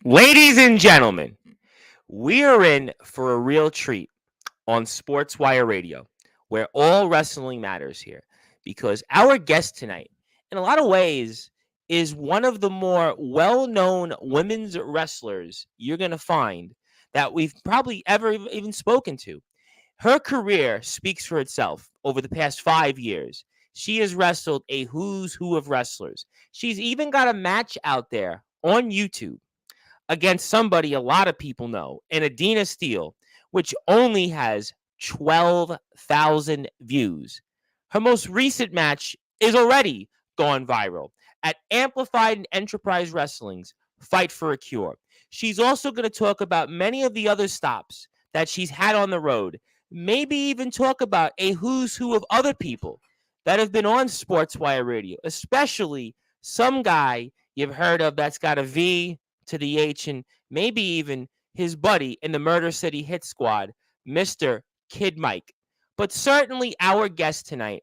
Ladies and gentlemen, we are in for a real treat on Sportswire Radio, where all wrestling matters here, because our guest tonight, in a lot of ways, is one of the more well known women's wrestlers you're going to find that we've probably ever even spoken to. Her career speaks for itself over the past 5 years. She has wrestled a who's who of wrestlers. She's even got a match out there on YouTube against somebody a lot of people know, and Adina Steele, which only has 12,000 views. Her most recent match is already gone viral at Amplified and Enterprise Wrestling's Fight for a Cure. She's also going to talk about many of the other stops that she's had on the road, maybe even talk about a who's who of other people that have been on Sportswire Radio, especially some guy you've heard of that's got a V to the H, and maybe even his buddy in the Murder City Hit Squad, Mr. Kid Mike. But certainly our guest tonight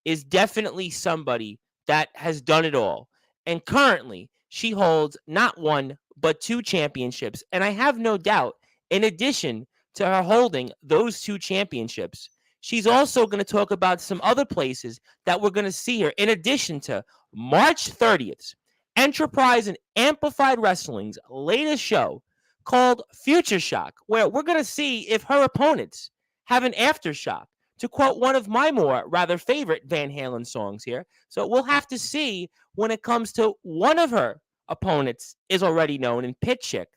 is definitely somebody that has done it all. And currently, she holds not one, but two championships. And I have no doubt, in addition to her holding those two championships, she's also going to talk about some other places that we're going to see her, in addition to March 30th. Enterprise and Amplified Wrestling's latest show called Future Shock, where we're going to see if her opponents have an aftershock, to quote one of my more rather favorite Van Halen songs here. So we'll have to see when it comes to one of her opponents is already known in Pit Chick.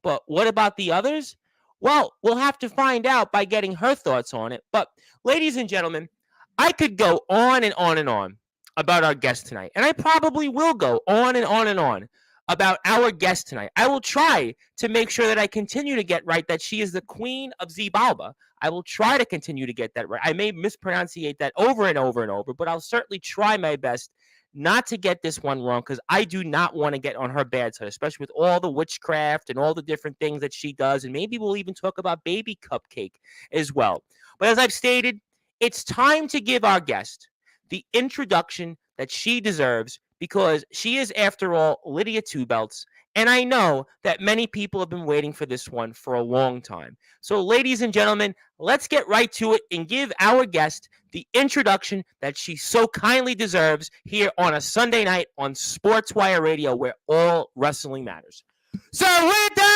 But what about the others? Well, we'll have to find out by getting her thoughts on it. But ladies and gentlemen, I could go on and on and on about our guest tonight. And I probably will go on and on and on about our guest tonight. I will try to make sure that I continue to get right that she is the queen of Zibalba. I will try to continue to get that right. I may mispronunciate that over and over and over, but I'll certainly try my best not to get this one wrong, because I do not want to get on her bad side, especially with all the witchcraft and all the different things that she does. And maybe we'll even talk about Baby Cupcake as well. But as I've stated, it's time to give our guest the introduction that she deserves, because she is, after all, Lydia Two Belts. And I know that many people have been waiting for this one for a long time. So, ladies and gentlemen, let's get right to it and give our guest the introduction that she so kindly deserves here on a Sunday night on Sportswire Radio, where all wrestling matters. So, with that,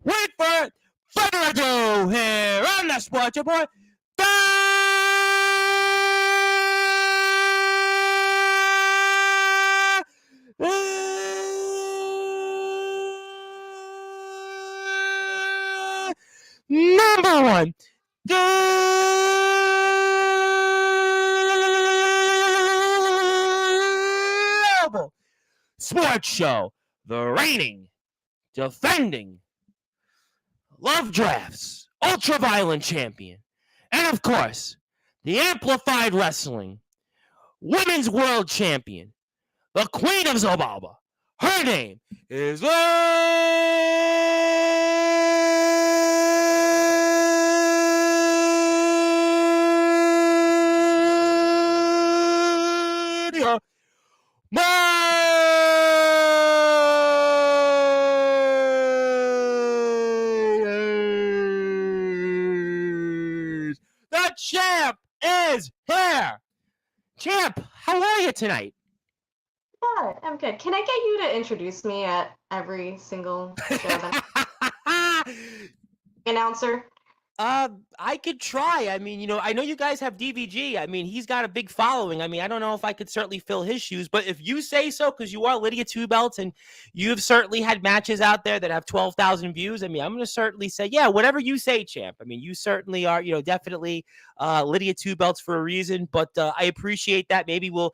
wait for it, further ado here on the Sports Report. Number one, global sports show, the reigning, defending, Love Drafts, ultra-violent champion, and of course, the Amplified Wrestling Women's World Champion, the Queen of Zobalba. Her name is Lydia Myerz. The champ is here. Champ, how are you tonight? Good. I'm good. Can I get you to introduce me at every single show that announcer? I could try. I mean, I know you guys have DVG. I mean, he's got a big following. I mean, I don't know if I could certainly fill his shoes, but if you say so, because you are Lydia Two Belts and you've certainly had matches out there that have 12,000 views. I mean, I'm going to certainly say, yeah, whatever you say, champ. I mean, you certainly are, definitely Lydia Two Belts for a reason, but I appreciate that. Maybe we'll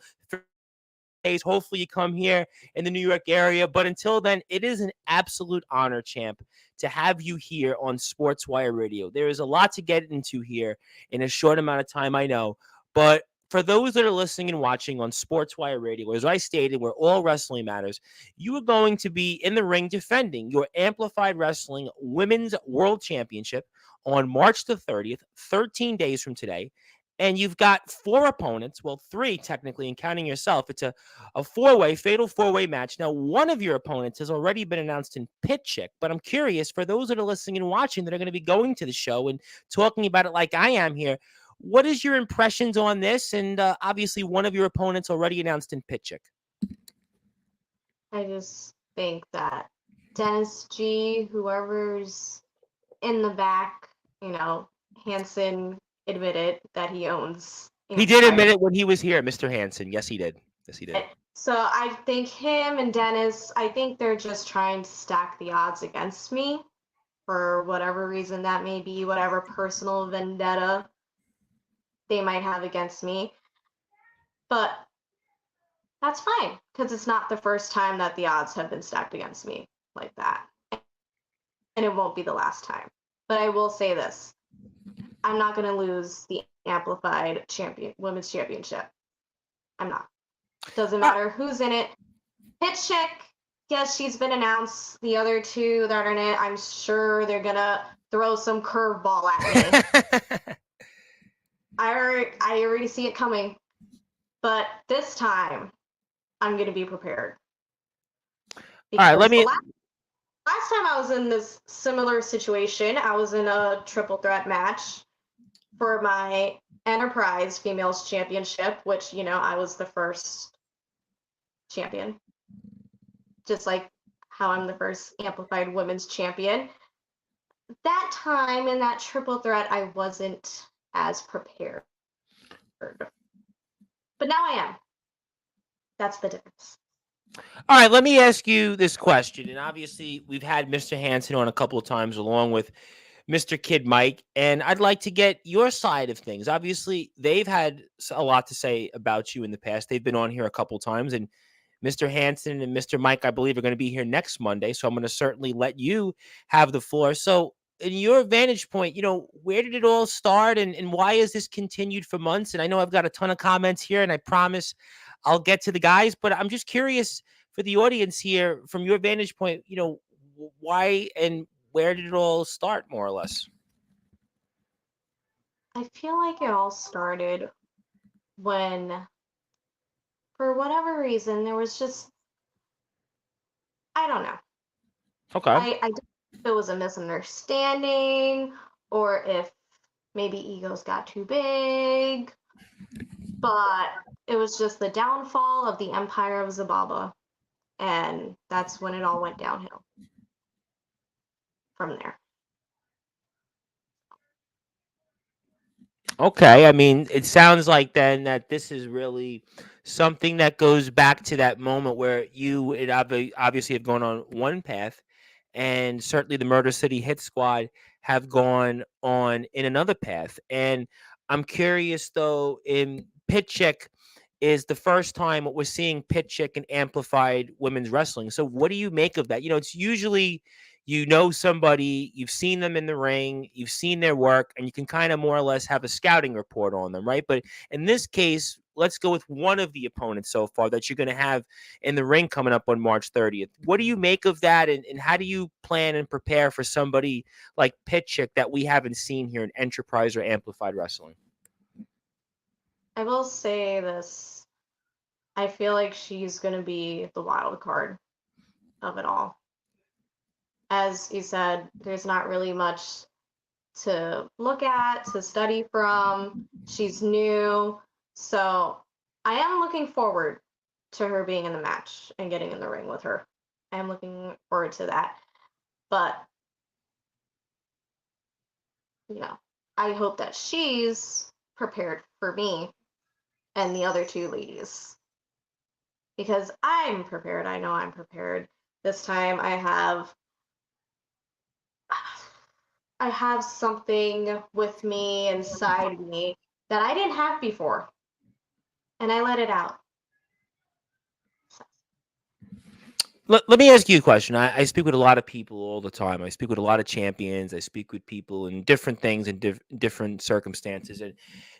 days. Hopefully you come here in the New York area. But until then, it is an absolute honor, champ, to have you here on Sportswire Radio. There is a lot to get into here in a short amount of time, I know. But for those that are listening and watching on Sportswire Radio, as I stated, where all wrestling matters, you are going to be in the ring defending your Amplified Wrestling Women's World Championship on March the 30th, 13 days from today. And you've got 4 opponents, well, 3 technically, and counting yourself. It's a 4-way, fatal 4-way match. Now, one of your opponents has already been announced in Pit Chick, but I'm curious, for those that are listening and watching that are going to be going to the show and talking about it like I am here, what is your impressions on this? And obviously, one of your opponents already announced in Pit Chick. I just think that Dennis G, whoever's in the back, Hanson admitted that he owns. He did admit it when he was here, Mr. Hanson. Yes, he did. Yes, he did. So I think him and Dennis, I think they're just trying to stack the odds against me for whatever reason that may be, whatever personal vendetta they might have against me. But that's fine, because it's not the first time that the odds have been stacked against me like that. And it won't be the last time. But I will say this. I'm not going to lose the Amplified Women's Championship. I'm not. Doesn't matter who's in it. Pit Chick, yes, she's been announced. The other 2 that are in it, I'm sure they're going to throw some curveball at me. I already see it coming. But this time, I'm going to be prepared. All right, let me... Last time I was in this similar situation, I was in a triple threat match for my Enterprise Females Championship, which, I was the first champion. Just like how I'm the first Amplified Women's Champion. That time in that triple threat, I wasn't as prepared. But now I am. That's the difference. All right, let me ask you this question. And obviously, we've had Mr. Hanson on a couple of times along with Mr. Kid Mike, and I'd like to get your side of things. Obviously, they've had a lot to say about you in the past. They've been on here a couple of times, and Mr. Hanson and Mr. Mike, I believe, are going to be here next Monday, so I'm going to certainly let you have the floor. So, in your vantage point, where did it all start, and why has this continued for months? And I know I've got a ton of comments here, and I promise I'll get to the guys, but I'm just curious for the audience here, from your vantage point, why and where did it all start, more or less? I feel like it all started when, for whatever reason, there was just, I don't know. Okay. I don't know if it was a misunderstanding or if maybe egos got too big, but it was just the downfall of the Empire of Zababa, and that's when it all went downhill from there. Okay, I mean, it sounds like then that this is really something that goes back to that moment where you obviously have gone on one path, and certainly the Murder City Hit Squad have gone on in another path. And I'm curious, though, in Pit Chick is the first time we're seeing Pit Chick and Amplified Women's Wrestling. So what do you make of that? It's usually somebody, you've seen them in the ring, you've seen their work, and you can kind of more or less have a scouting report on them, right? But in this case, let's go with one of the opponents so far that you're going to have in the ring coming up on March 30th. What do you make of that, and how do you plan and prepare for somebody like Pit Chick that we haven't seen here in Enterprise or Amplified Wrestling? I will say this. I feel like she's going to be the wild card of it all. As you said, there's not really much to look at, to study from. She's new. So I am looking forward to her being in the match and getting in the ring with her. I am looking forward to that. But, I hope that she's prepared for me and the other 2 ladies. Because I'm prepared. I know I'm prepared. This time I have something with me inside me that I didn't have before. And I let it out. Let me ask you a question. I speak with a lot of people all the time. I speak with a lot of champions. I speak with people in different things and different circumstances. And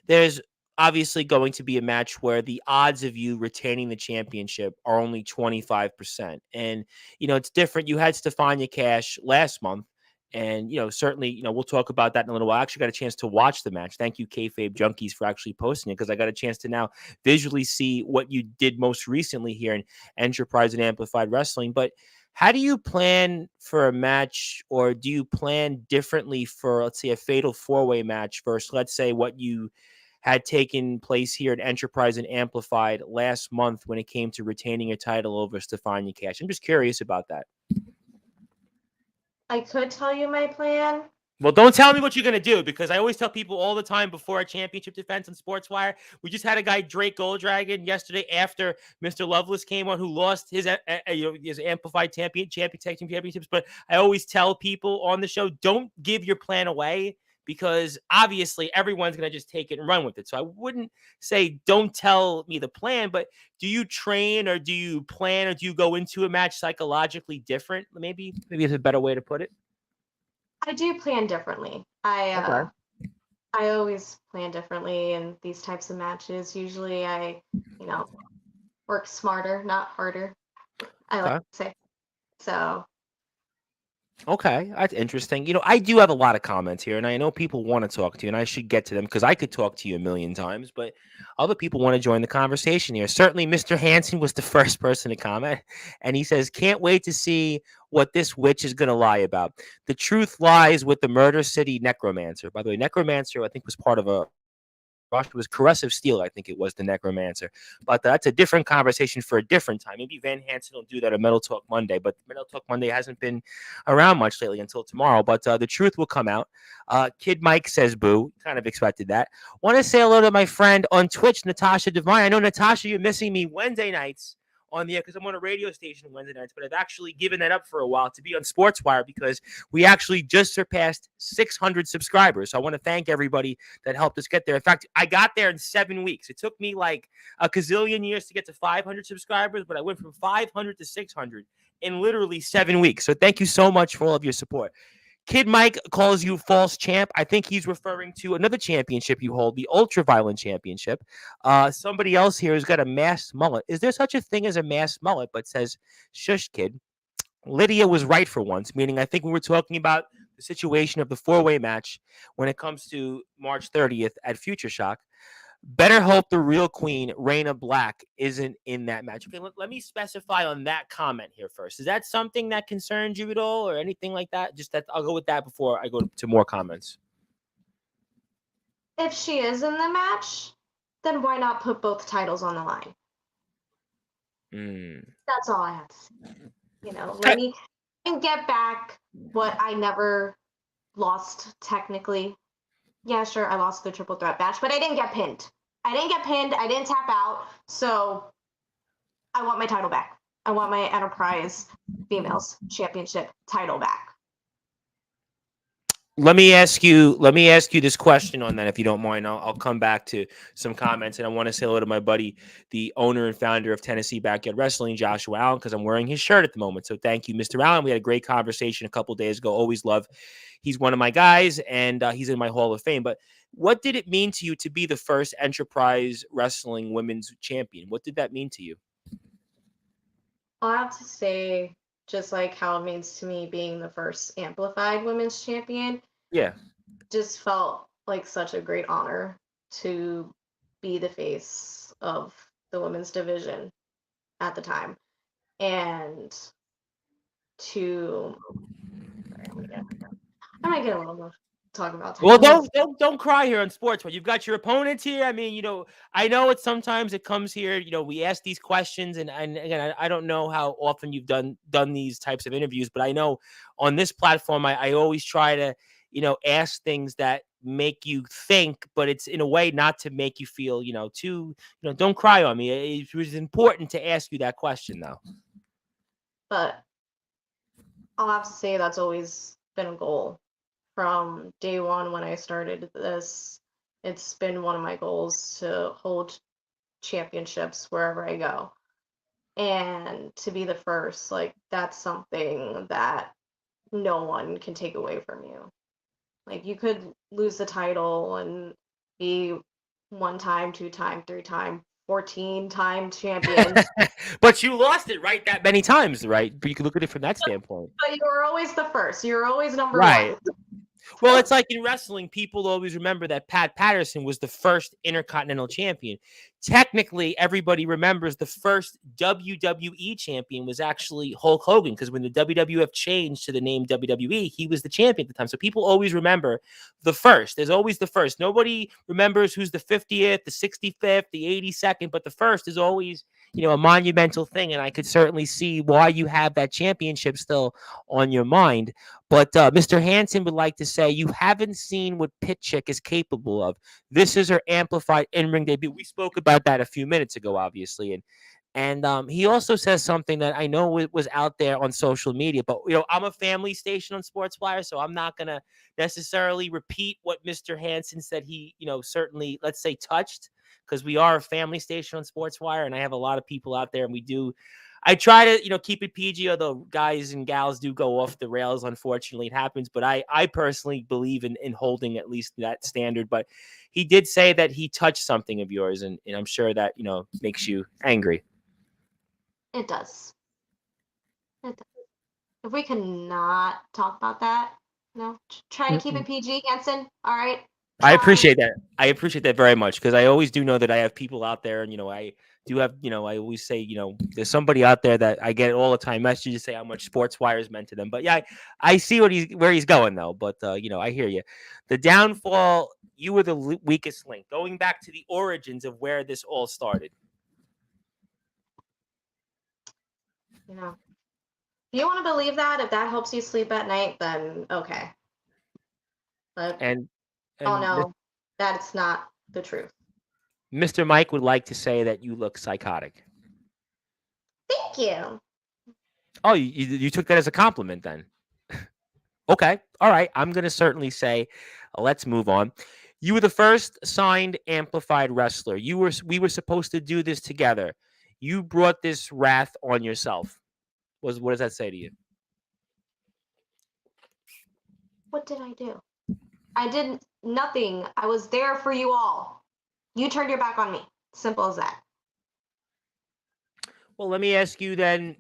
there's obviously going to be a match where the odds of you retaining the championship are only 25%. And, it's different. You had Stefania Cash last month. And, certainly, we'll talk about that in a little while. I actually got a chance to watch the match. Thank you, Kayfabe Junkies, for actually posting it, because I got a chance to now visually see what you did most recently here in Enterprise and Amplified Wrestling. But how do you plan for a match, or do you plan differently for, let's say, a fatal four-way match versus, let's say, what you had taken place here at Enterprise and Amplified last month when it came to retaining a title over Stefania Cash? I'm just curious about that. I could tell you my plan. Well, don't tell me what you're going to do, because I always tell people all the time before a championship defense on Sportswire. We just had a guy, Drake Golddragon, yesterday after Mr. Loveless came on, who lost his Amplified tag team championships. But I always tell people on the show, don't give your plan away, because obviously everyone's going to just take it and run with it. So I wouldn't say don't tell me the plan, but do you train, or do you plan, or do you go into a match psychologically different? Maybe it's a better way to put it. I do plan differently. I always plan differently in these types of matches. Usually I, work smarter, not harder, I like to say. So. Okay, that's interesting. I do have a lot of comments here, and I know people want to talk to you, and I should get to them, because I could talk to you a million times, but other people want to join the conversation here. Certainly, Mr. Hansen was the first person to comment, and he says, "Can't wait to see what this witch is going to lie about. The truth lies with the Murder City Necromancer." By the way, Necromancer, I think, was part of a It was Corrosive Steel, I think it was, the Necromancer. But that's a different conversation for a different time. Maybe Van Hansen will do that on Metal Talk Monday, but Metal Talk Monday hasn't been around much lately until tomorrow. But the truth will come out. Kid Mike says boo. Kind of expected that. Want to say hello to my friend on Twitch, Natasha Devine. I know, Natasha, you're missing me Wednesday nights on the air, because I'm on a radio station Wednesday nights, but I've actually given that up for a while to be on Sportswire, because we actually just surpassed 600 subscribers. So I want to thank everybody that helped us get there. In fact, I got there in 7 weeks. It took me like a gazillion years to get to 500 subscribers, but I went from 500 to 600 in literally 7 weeks. So thank you so much for all of your support. Kid Mike calls you false champ. I think he's referring to another championship you hold, the Ultraviolent Championship. Somebody else here has got a masked mullet. Is there such a thing as a masked mullet? But says, shush, kid. Lydia was right for once, meaning I think we were talking about the situation of the four-way match when it comes to March 30th at Future Shock. Better hope the real queen, Reina Black, isn't in that match. Okay, let me specify on that comment here first. Is that something that concerns you at all, or anything like that? Just that I'll go with that before I go to more comments. If she is in the match, then why not put both titles on the line? That's all I have to say. Let me get back what I never lost technically. Yeah, sure, I lost the triple threat match, but I didn't get pinned. I didn't tap out, so I want my title back. I want my Enterprise Females Championship title back. Let me ask you this question on that, if you don't mind. I'll come back to some comments, and I want to say hello to my buddy, the owner and founder of Tennessee Backyard Wrestling, Joshua Allen, because I'm wearing his shirt at the moment. So thank you, Mr. Allen. We had a great conversation a couple days ago. Always love. He's one of my guys, and he's in my Hall of Fame. But what did it mean to you to be the first Enterprise Wrestling Women's Champion? What did that mean to you? I'll have to say, just like how it means to me being the first Amplified Women's Champion. Yeah. Just felt like such a great honor to be the face of the women's division at the time. And to... I might get a little more talk about time. Well, don't cry here on Sports, but you've got your opponents here. I mean, I know it sometimes it comes here. We ask these questions, and again, I don't know how often you've done these types of interviews, but I know on this platform, I always try to ask things that make you think, but it's in a way not to make you feel too don't cry on me. It was important to ask you that question, though. But I'll have to say that's always been a goal. From day one when I started this, it's been one of my goals to hold championships wherever I go. And to be the first, like, that's something that no one can take away from you. Like, you could lose the title and be one time, two time, three time, 14-time champion. But you lost it, right? That many times, right? But you can look at it from that standpoint. But you were always the first. You were always number Right. one. Well, it's like in wrestling, people always remember that Pat Patterson was the first Intercontinental Champion. Technically, everybody remembers the first WWE champion was actually Hulk Hogan, because when the WWF changed to the name WWE, he was the champion at the time. So people always remember the first. There's always the first. Nobody remembers who's the 50th, the 65th, the 82nd, but the first is always, a monumental thing. And I could certainly see why you have that championship still on your mind. But Mr. Hansen would like to say you haven't seen what Pit Chick is capable of. This is her amplified in-ring debut. We spoke about that a few minutes ago, obviously, and he also says something that I know was out there on social media. But I'm a family station on Sportswire, so I'm not gonna necessarily repeat what Mr. Hansen said. He, certainly, let's say, touched, because we are a family station on Sportswire, and I have a lot of people out there, and we do. I try to, keep it PG, although guys and gals do go off the rails. Unfortunately, it happens. But I personally believe in holding at least that standard. But he did say that he touched something of yours, and I'm sure that, makes you angry. It does. It does. If we cannot talk about that, try to keep it PG, Hanson. All right. I Try. appreciate that. I appreciate that very much, because I always do know that I have people out there, and I do have, I always say, there's somebody out there that I get all the time messages say how much Sportswire is meant to them. But yeah, I see where he's going though. But I hear you. The downfall. You were the weakest link. Going back to the origins of where this all started. If you want to believe that, if that helps you sleep at night, then okay. But And no, that's not the truth. Mr. Mike would like to say that you look psychotic. Thank you. Oh, you took that as a compliment then. Okay. All right. I'm going to certainly say, let's move on. You were the first signed amplified wrestler. We were supposed to do this together. You brought this wrath on yourself. What does that say to you? What did I do? I did nothing. I was there for you all. You turned your back on me. Simple as that. Well, let me ask you then,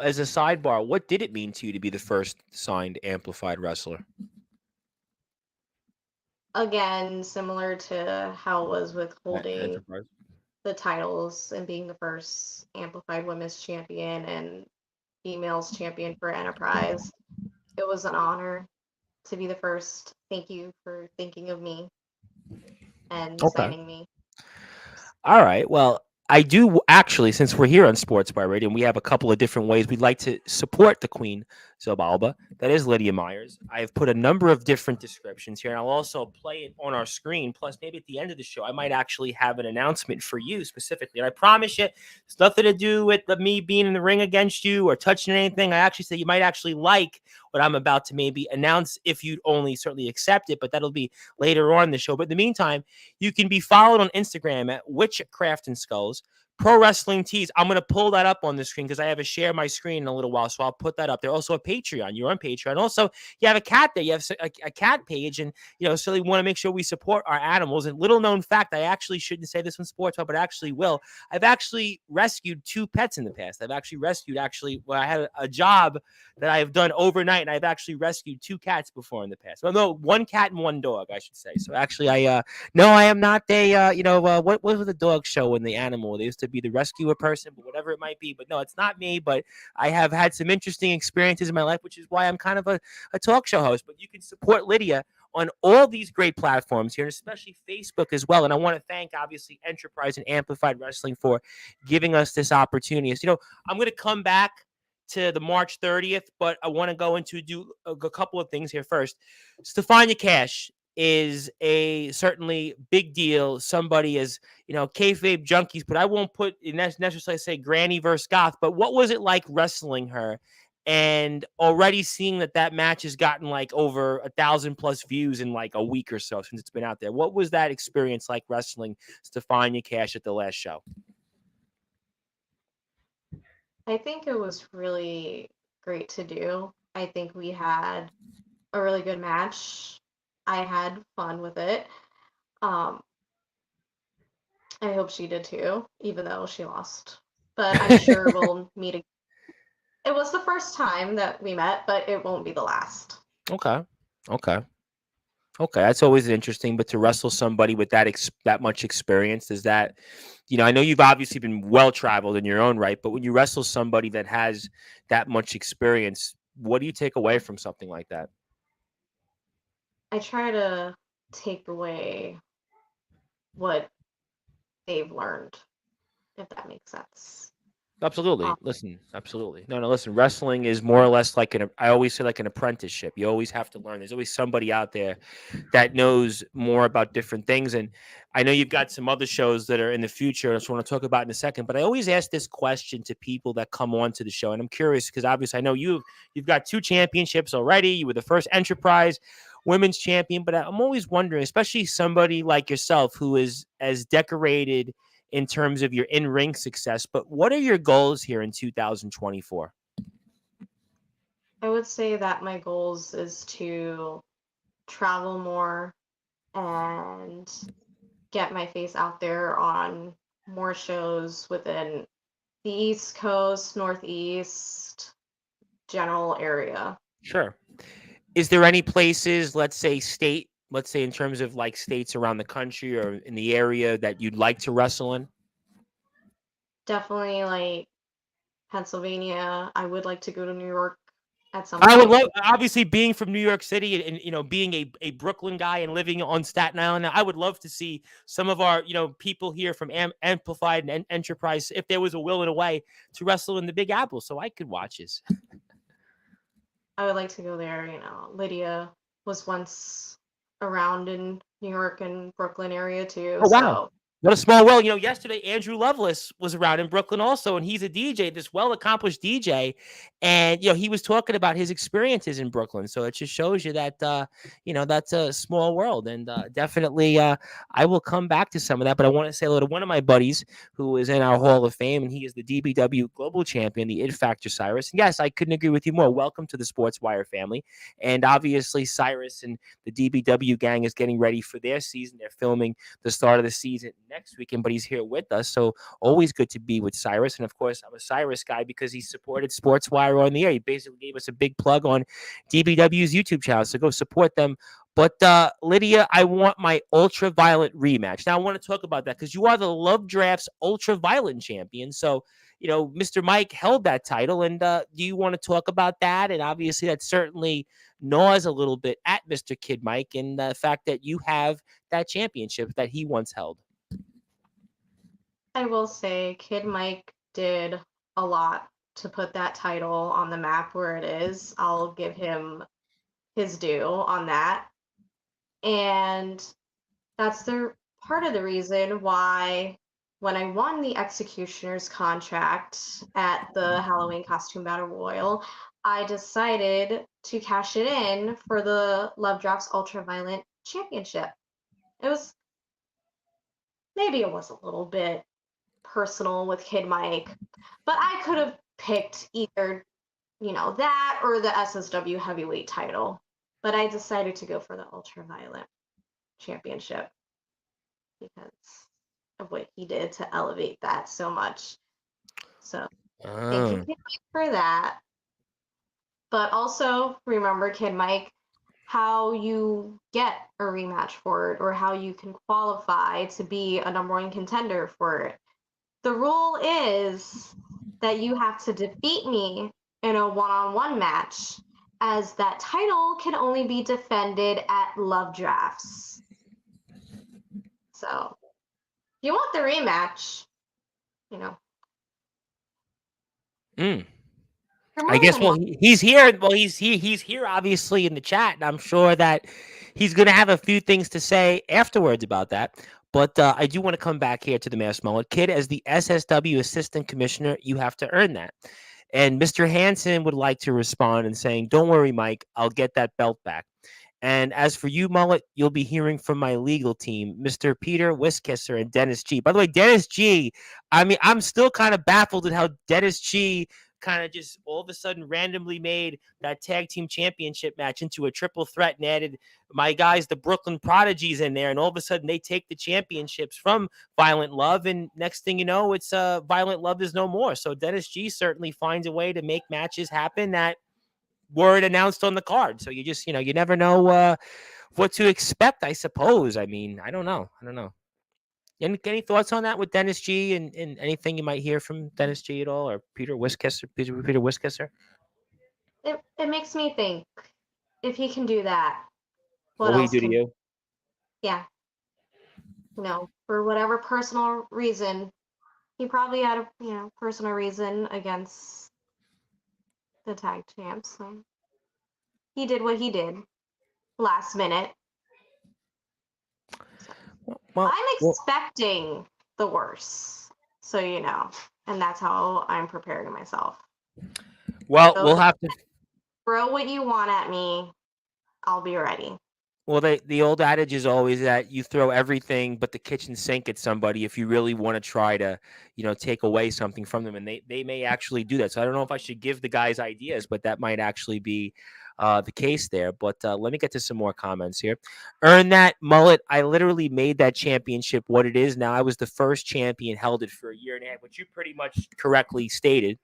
as a sidebar, what did it mean to you to be the first signed amplified wrestler? Again, similar to how it was with holding Enterprise. the titles and being the first amplified women's champion and females champion for Enterprise. It was an honor to be the first. Thank you for thinking of me and signing me. All right. Well, I do actually, since we're here on Sports Bar Radio, and we have a couple of different ways we'd like to support the Queen Zobalba. That is Lydia Myerz. I have put a number of different descriptions here, and I'll also play it on our screen. Plus, maybe at the end of the show, I might actually have an announcement for you specifically. And I promise you, it's nothing to do with me being in the ring against you or touching anything. I actually say you might actually like what I'm about to maybe announce if you'd only certainly accept it, but that'll be later on in the show. But in the meantime, you can be followed on Instagram at Witchcraft and Skulls. Pro Wrestling Tees. I'm going to pull that up on the screen because I have a share my screen in a little while. So I'll put that up there. Also a Patreon. You're on Patreon. Also, you have a cat there. You have a cat page. And, so we want to make sure we support our animals. And little known fact, I actually shouldn't say this on Sports, but I actually will. I've actually rescued 2 pets in the past. I've actually rescued I had a job that I've done overnight, and I've actually rescued 2 cats before in the past. Well, no, 1 cat and 1 dog, I should say. So actually, I am not what was the dog show in the animal? They used to be the rescuer person, but whatever it might be. But no, it's not me. But I have had some interesting experiences in my life, which is why I'm kind of a talk show host. But you can support Lydia on all these great platforms here, and especially Facebook as well. And I want to thank, obviously, Enterprise and Amplified Wrestling for giving us this opportunity. So, I'm going to come back to the March 30th, but I want to go into do a couple of things here first. Stephania Cash is a certainly big deal. Somebody is, kayfabe junkies, but I won't put necessarily say Granny versus Goth. But what was it like wrestling her? And already seeing that match has gotten like over 1,000+ views in like a week or so since it's been out there. What was that experience like wrestling Stephania Cash at the last show? I think it was really great to do. I think we had a really good match. I had fun with it. I hope she did too, even though she lost. But I'm sure we'll meet again. It was the first time that we met, but it won't be the last. Okay. Okay. Okay, that's always interesting. But to wrestle somebody with that much experience, does that, I know you've obviously been well traveled in your own right, but when you wrestle somebody that has that much experience, what do you take away from something like that? I try to take away what they've learned, if that makes sense. Absolutely. Listen, absolutely. No, no, listen, wrestling is more or less like I always say like an apprenticeship. You always have to learn. There's always somebody out there that knows more about different things. And I know you've got some other shows that are in the future, which I want to talk about in a second. But I always ask this question to people that come on to the show. And I'm curious because obviously I know you've got 2 championships already. You were the first Enterprise women's champion. But I'm always wondering, especially somebody like yourself who is as decorated in terms of your in-ring success, but what are your goals here in 2024? I would say that my goals is to travel more and get my face out there on more shows within the East Coast, Northeast, general area. Sure. Is there any places, let's say in terms of like states around the country or in the area that you'd like to wrestle in? Definitely like Pennsylvania. I would like to go to New York at some I would point. love, obviously, being from New York City and being a Brooklyn guy and living on Staten Island. I would love to see some of our people here from Amplified and Enterprise, if there was a will and a way, to wrestle in the Big Apple, so I could watch this. I would like to go there. Lydia was once around in New York and Brooklyn area too. Oh wow. So What a small world. Yesterday, Andrew Lovelace was around in Brooklyn also, and he's a DJ, this well-accomplished DJ. And, he was talking about his experiences in Brooklyn. So it just shows you that, that's a small world. And definitely, I will come back to some of that. But I want to say hello to one of my buddies who is in our Hall of Fame, and he is the DBW Global Champion, the It Factor Cyrus. And yes, I couldn't agree with you more. Welcome to the Sportswire family. And obviously, Cyrus and the DBW gang is getting ready for their season. They're filming the start of the season next weekend, but he's here with us. So always good to be with Cyrus. And of course, I'm a Cyrus guy because he supported Sportswire on the air. He basically gave us a big plug on DBW's YouTube channel. So go support them. But Lydia, I want my ultraviolet rematch. Now I want to talk about that because you are the Love Draft's ultraviolet champion. So Mr. Mike held that title, and do you want to talk about that? And obviously, that certainly gnaws a little bit at Mr. Kid Mike and the fact that you have that championship that he once held. I will say Kid Mike did a lot to put that title on the map where it is. I'll give him his due on that. And that's the part of the reason why when I won the Executioner's contract at the Halloween Costume Battle Royal, I decided to cash it in for the Love Drops Ultraviolet Championship. Maybe it was a little bit personal with Kid Mike, but I could have picked either, that or the SSW heavyweight title. But I decided to go for the Ultraviolet Championship because of what he did to elevate that so much. So thank you, Kid Mike, for that. But also remember, Kid Mike, how you get a rematch for it or how you can qualify to be a number 1 contender for it. The rule is that you have to defeat me in a one-on-one match, as that title can only be defended at Love Drafts. So, if you want the rematch, I guess. Well, he's here. Well, he's here obviously in the chat, and I'm sure that he's going to have a few things to say afterwards about that. But I do want to come back here to the Mass Mullet Kid. As the SSW Assistant Commissioner, you have to earn that. And Mr. Hansen would like to respond and saying, "Don't worry, Mike, I'll get that belt back." And as for you, Mullet, you'll be hearing from my legal team, Mr. Peter Wiskisser and Dennis G. By the way, Dennis G, I mean, I'm still kind of baffled at how Dennis G kind of just all of a sudden randomly made that tag team championship match into a triple threat and added my guys, the Brooklyn Prodigies, in there, and all of a sudden they take the championships from Violent Love, and next thing you know, it's Violent Love is no more. So Dennis G certainly finds a way to make matches happen that weren't announced on the card. So you just, you never know what to expect, I suppose. I mean, I don't know. Any thoughts on that with Dennis G, and anything you might hear from Dennis G at all, or Peter Wiskesser? Peter Wiskesser? It makes me think, if he can do that, What what will he else do to can? you? Yeah, for whatever personal reason, he probably had a personal reason against the tag champs. So he did what he did last minute. So Well, I'm expecting the worst, so and that's how I'm preparing myself. well, So we'll have to. throw what you want at me. I'll be ready. Well, the old adage is always that you throw everything but the kitchen sink at somebody if you really want to try to, take away something from them, and they may actually do that. So I don't know if I should give the guys ideas, but that might actually be the case there. But let me get to some more comments here. Earn that mullet. I literally made that championship what it is now. I was the first champion, held it for a year and a half, which you pretty much correctly stated.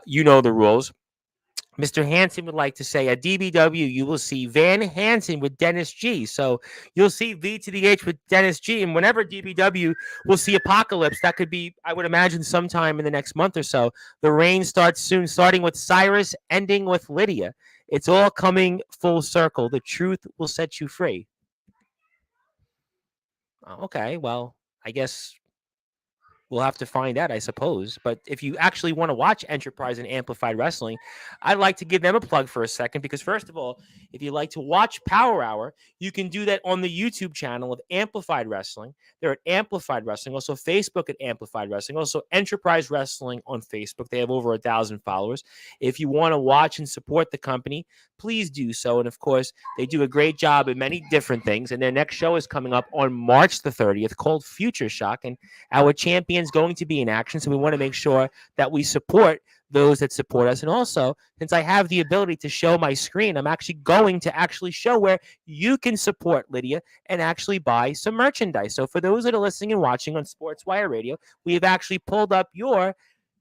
You know the rules. Mr. Hansen would like to say at DBW, you will see Van Hansen with Dennis G. So you'll see V to the H with Dennis G. And whenever DBW will see Apocalypse, that could be, I would imagine, sometime in the next month or so. The reign starts soon, starting with Cyrus, ending with Lydia. It's all coming full circle. The truth will set you free. Okay, well, I guess we'll have to find out, I suppose. But if you actually want to watch Enterprise and Amplified Wrestling, I'd like to give them a plug for a second because, first of all, if you like to watch Power Hour, you can do that on the YouTube channel of Amplified Wrestling. They're at Amplified Wrestling, also Facebook at Amplified Wrestling, also Enterprise Wrestling on Facebook. They have over 1,000 followers. If you want to watch and support the company, please do so. And of course, they do a great job in many different things. And their next show is coming up on March the 30th called Future Shock. And our champion's going to be in action, so we want to make sure that we support those that support us. And also, since I have the ability to show my screen, I'm actually going to actually show where you can support Lydia and actually buy some merchandise. So for those that are listening and watching on Sportswire Radio, we have actually pulled up your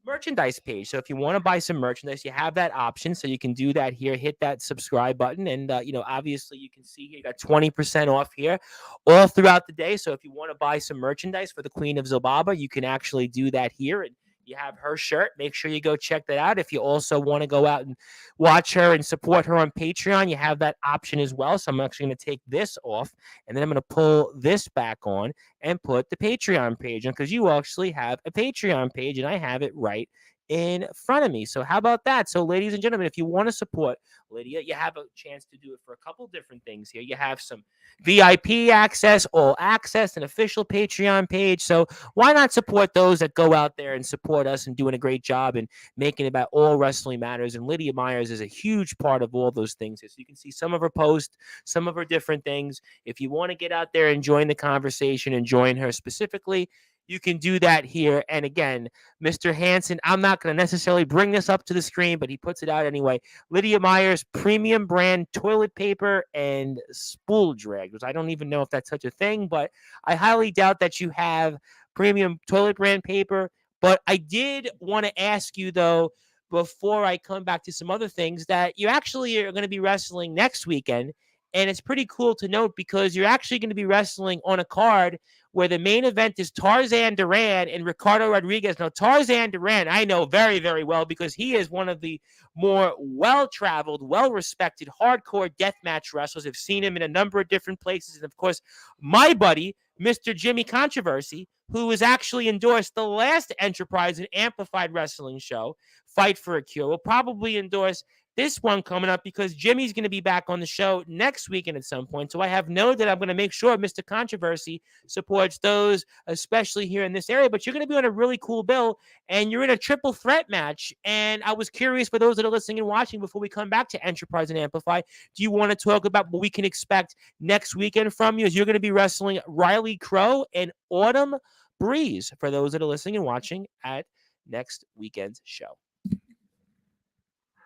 merchandise page. So if you want to buy some merchandise, you have that option. So you can do that here. Hit that subscribe button. And, obviously you can see here, you got 20% off here all throughout the day. So if you want to buy some merchandise for the Queen of Zobaba, you can actually do that here. And you have her shirt. Make sure you go check that out. If you also want to go out and watch her and support her on Patreon, you have that option as well. So I'm actually going to take this off, and then I'm going to pull this back on and put the Patreon page on, because you actually have a Patreon page, and I have it right in front of me. So how about that? So ladies and gentlemen, if you want to support Lydia, you have a chance to do it for a couple different things here. You have some VIP access, all access, an official Patreon page. So why not support those that go out there and support us and doing a great job and making it about all wrestling matters? And Lydia Myerz is a huge part of all those things. So you can see some of her posts, some of her different things. If you want to get out there and join the conversation and join her specifically, you can do that here. And again, Mr. Hansen, I'm not going to necessarily bring this up to the screen, but he puts it out anyway. Lydia Myerz premium brand toilet paper and spool draggers. I don't even know if that's such a thing, but I highly doubt that you have premium toilet brand paper. But I did want to ask you, though, before I come back to some other things, that you actually are going to be wrestling next weekend. And it's pretty cool to note because you're actually going to be wrestling on a card where the main event is Tarzan Duran and Ricardo Rodriguez. Now, Tarzan Duran, I know very, very well because he is one of the more well-traveled, well-respected, hardcore deathmatch wrestlers. I've seen him in a number of different places. And, of course, my buddy, Mr. Jimmy Controversy, who was actually endorsed the last Enterprise and Amplified Wrestling show, Fight for a Cure, will probably endorse this one coming up because Jimmy's going to be back on the show next weekend at some point. So I have known that I'm going to make sure Mr. Controversy supports those, especially here in this area. But you're going to be on a really cool bill, and you're in a triple threat match. And I was curious for those that are listening and watching before we come back to Enterprise and Amplify, do you want to talk about what we can expect next weekend from you? As you're going to be wrestling Riley Crow and Autumn Breeze for those that are listening and watching at next weekend's show.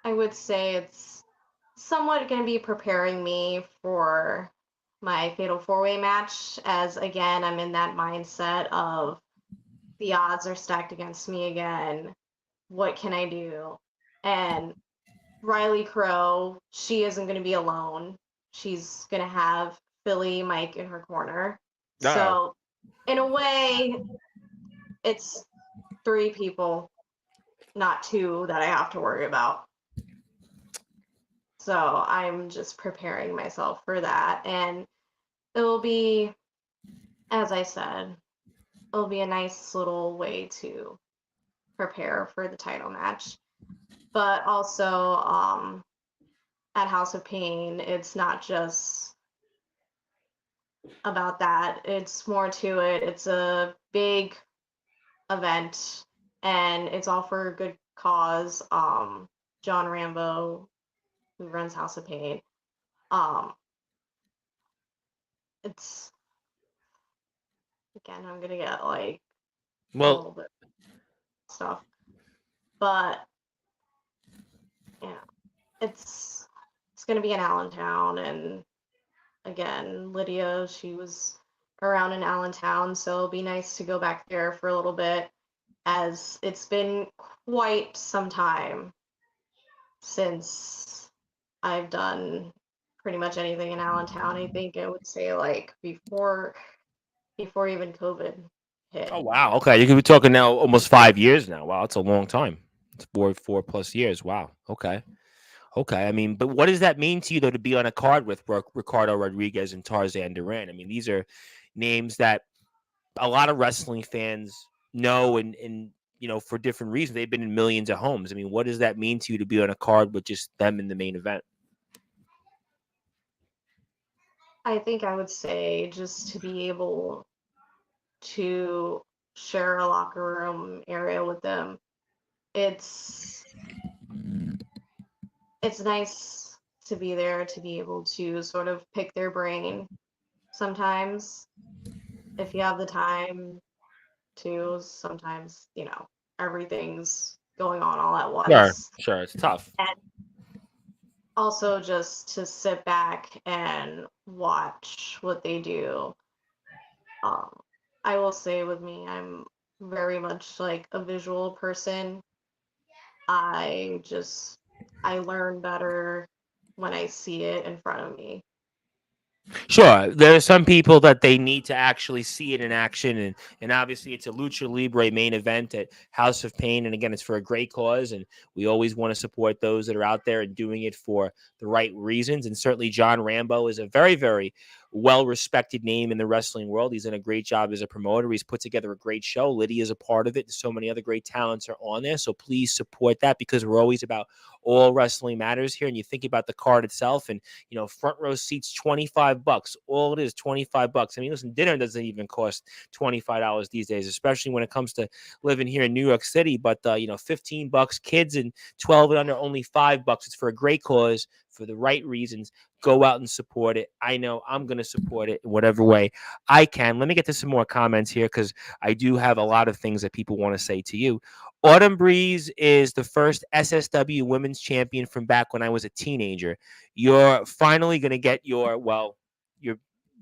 I would say it's somewhat going to be preparing me for my Fatal 4-Way match, as again, I'm in that mindset of the odds are stacked against me again. What can I do? And Riley Crow, she isn't going to be alone. She's going to have Philly Mike in her corner. Uh-oh. So, in a way, it's three people, not two, that I have to worry about. So, I'm just preparing myself for that. And it'll be, as I said, it'll be a nice little way to prepare for the title match. But also, at House of Pain, it's not just about that. It's more to it. It's a big event, and it's all for a good cause. John Rambo, who runs House of Pain, um, it's again, I'm gonna get like a Well, little bit of stuff, but yeah, it's gonna be in Allentown, and again, Lydia, she was around in Allentown, so it'll be nice to go back there for a little bit, as it's been quite some time since I've done pretty much anything in Allentown. I think I would say like before even COVID hit. oh wow. Okay, you could be talking now almost 5 years now. Wow, that's a long time. It's four plus years. Wow. Okay. Okay. I mean, but what does that mean to you though to be on a card with Ricardo Rodriguez and Tarzan Duran? I mean, these are names that a lot of wrestling fans know, and for different reasons. They've been in millions of homes. I mean, what does that mean to you to be on a card with just them in the main event? I think I would say just to be able to share a locker room area with them. It's it's nice to be there, to be able to sort of pick their brain sometimes if you have the time to. Sometimes, everything's going on all at Sure, once. sure. It's tough. And also just to sit back and watch what they do. Um, I will say with me, I'm very much like a visual person. I just I learn better when I see it in front of me. Sure, there are some people that they need to actually see it in action, and obviously it's a lucha libre main event at House of Pain, and again, it's for a great cause, and we always want to support those that are out there and doing it for the right reasons. And certainly, John Rambo is a very, very well respected name in the wrestling world. He's done a great job as a promoter. He's put together a great show. Lydia is a part of it. So many other great talents are on there. So please support that, because we're always about all wrestling matters here. And you think about the card itself, and front row seats, $25. All it is, $25. I mean, listen, dinner doesn't even cost $25 these days, especially when it comes to living here in New York City. But $15, kids and 12 and under, only $5. It's for a great cause, for the right reasons. Go out and support it. I know I'm going to support it in whatever way I can. Let me get to some more comments here, because I do have a lot of things that people want to say to you. Autumn Breeze is the first SSW women's champion from back when I was a teenager. You're finally going to get your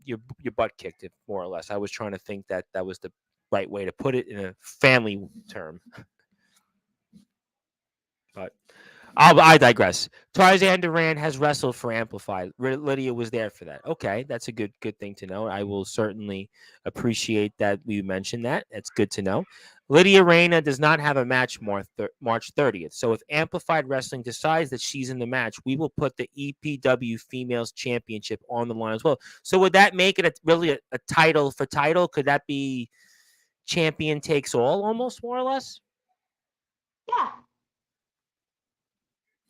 your butt kicked, more or less. I was trying to think that that was the right way to put it in a family term, but I digress. Tarzan Duran has wrestled for Amplified. Lydia was there for that. Okay, that's a good thing to know. I will certainly appreciate that you mentioned that. That's good to know. Lydia Reyna does not have a match March 30th. So if Amplified Wrestling decides that she's in the match, we will put the EPW Females Championship on the line as well. So would that make it really a title for title? Could that be champion takes all, almost, more or less? Yeah,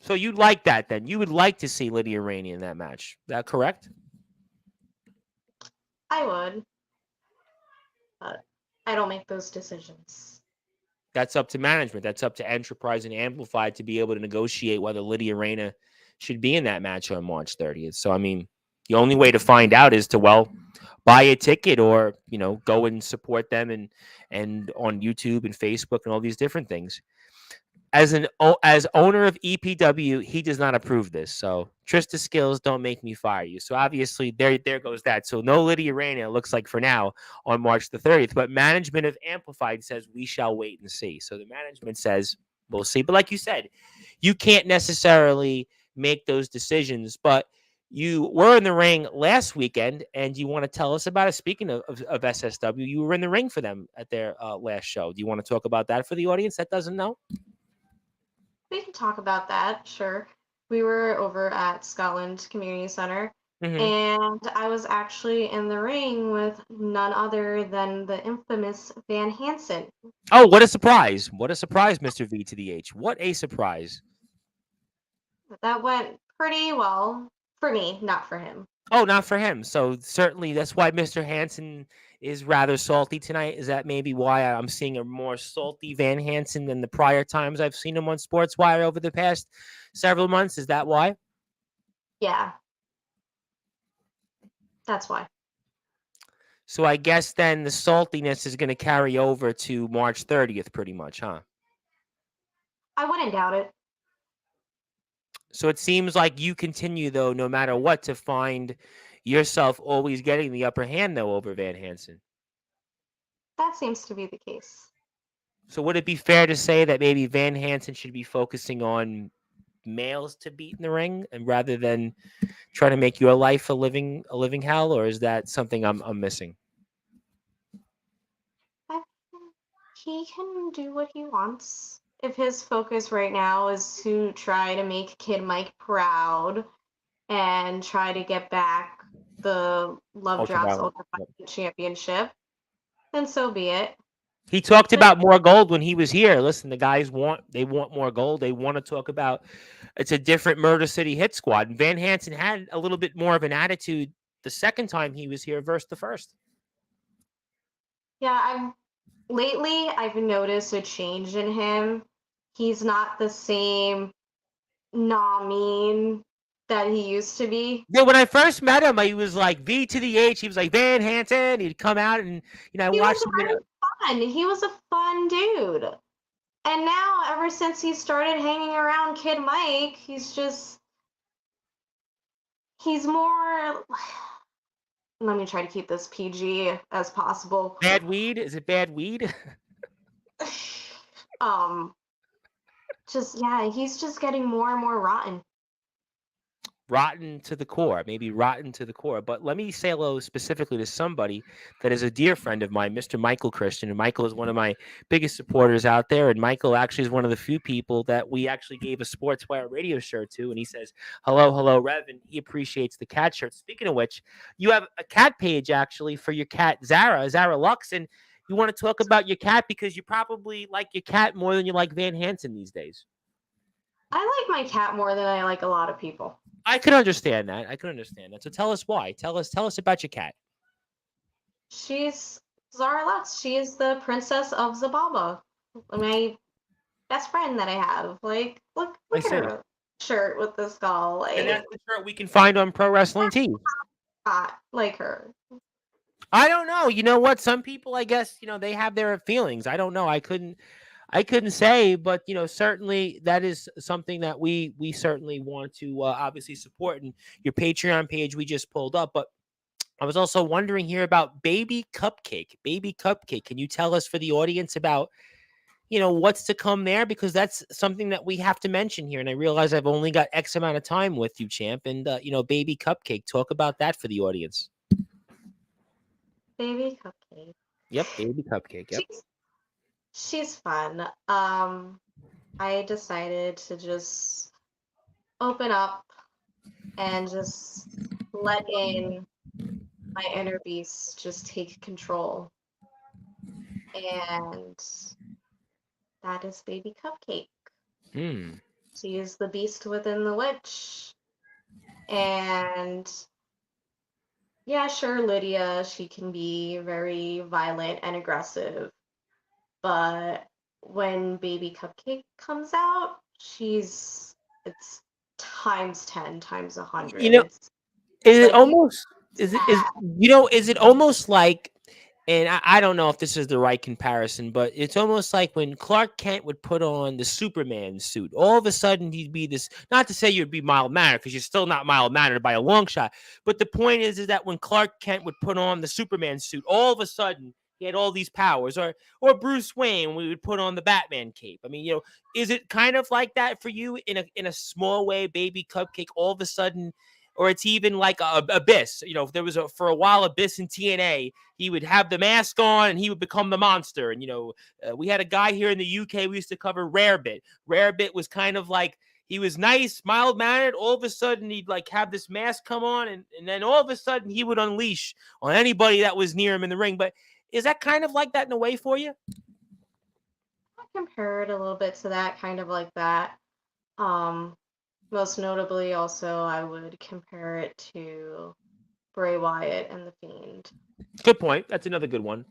So you'd like that then? You would like to see Lydia Rainey in that match. Is that correct? I would, but I don't make those decisions. That's up to management. That's up to Enterprise and Amplified to be able to negotiate whether Lydia Reyna should be in that match on March 30th. So, I mean, the only way to find out is to, buy a ticket, or, go and support them and on YouTube and Facebook and all these different things. as owner of EPW, he does not approve this. So Trista skills don't make me fire you. So obviously there goes that. So no Lydia Reyna, it looks like for now on March the 30th. But management of Amplified says we shall wait and see. So the management says we'll see. But like you said, you can't necessarily make those decisions. But you were in the ring last weekend, and you want to tell us about it. Speaking of SSW, you were in the ring for them at their last show. Do you want to talk about that for the audience that doesn't know? We can talk about that, sure. We were over at Scotland Community Center, Mm-hmm. and I was actually in the ring with none other than the infamous Van Hansen. Oh, what a surprise. What a surprise, Mr. V to the H. What a surprise. That went pretty well for me, not for him. Oh, not for him. So certainly that's why Mr. Hansen is rather salty tonight. Is that maybe why I'm seeing a more salty Van Hansen than the prior times I've seen him on Sportswire over the past several months? Is that why? Yeah, that's why. So I guess then the saltiness is going to carry over to March 30th pretty much, huh? I wouldn't doubt it. So it seems like you continue, though, no matter what, to find yourself always getting the upper hand, though, over Van Hansen. That seems to be the case. So would it be fair to say that maybe Van Hansen should be focusing on males to beat in the ring, and rather than trying to make your life a living hell, or is that something I'm missing? I, he can do what he wants. If his focus right now is to try to make Kid Mike proud and try to get back the Love Drops Ultraviolet. Ultra Fight Championship, then so be it. He talked But about more gold when he was here. Listen, the guys want more gold. They want to talk about it's a different Murder City hit squad. And Van Hansen had a little bit more of an attitude the second time he was here versus the first. yeah, I've noticed a change in him. He's not the same mean that he used to be. Yeah, when I first met him, he was like V to the H. He was like Van Hansen. He'd come out and I He was watched him. very fun. He was a fun dude. And now, ever since he started hanging around Kid Mike, he's more. Let me try to keep this PG as possible. Bad weed? Is it bad weed? He's just getting more and more rotten. Rotten to the core, maybe rotten to the core. But let me say hello specifically to somebody that is a dear friend of mine, Mr. Michael Christian. And Michael is one of my biggest supporters out there. And Michael actually is one of the few people that we actually gave a Sportswire radio shirt to. And he says, hello, Rev. And he appreciates the cat shirt. Speaking of which, you have a cat page actually for your cat, Zara Lux. And you want to talk about your cat because you probably like your cat more than you like Van Hansen these days. I like my cat more than I like a lot of people. I can understand that. So tell us why. Tell us about your cat. She's Zara Lux. She is the princess of Zababa, my best friend that I have. Like, look at her shirt with the skull. Like, and that's the shirt we can find on Pro Wrestling Tees. Not like her. I don't know. You know what? Some people, I guess, they have their feelings. I don't know. I couldn't say, but certainly that is something that we certainly want to obviously support. And your Patreon page we just pulled up, but I was also wondering here about Baby Cupcake. Baby Cupcake. Can you tell us for the audience about what's to come there? Because that's something that we have to mention here. And I realize I've only got X amount of time with you, champ. And Baby Cupcake. Talk about that for the audience. Baby Cupcake. Yep, Baby Cupcake. Yep. She's fun. I decided to just open up and just let in my inner beast just take control. And that is Baby Cupcake. She is the beast within the witch. And yeah, sure, Lydia, she can be very violent and aggressive. But when Baby Cupcake comes out, it's times 10, times 100. Is it almost like And I don't know if this is the right comparison, but it's almost like when Clark Kent would put on the Superman suit. All of a sudden, he'd be this. Not to say you'd be mild mannered, because you're still not mild mannered by a long shot. But the point is that when Clark Kent would put on the Superman suit, all of a sudden he had all these powers. Or Bruce Wayne, we would put on the Batman cape. I mean, is it kind of like that for you in a small way, Baby Cupcake? All of a sudden, or it's even like Abyss. If there was for a while Abyss in TNA, he would have the mask on and he would become the monster. And we had a guy here in the UK we used to cover, Rarebit. Rarebit was kind of like, he was nice, mild mannered. All of a sudden, he'd like have this mask come on, and then all of a sudden he would unleash on anybody that was near him in the ring. But is that kind of like that in a way for you? I compare it a little bit to that, kind of like that. Um, Most notably, also, I would compare it to Bray Wyatt and The Fiend. Good point. That's another good one.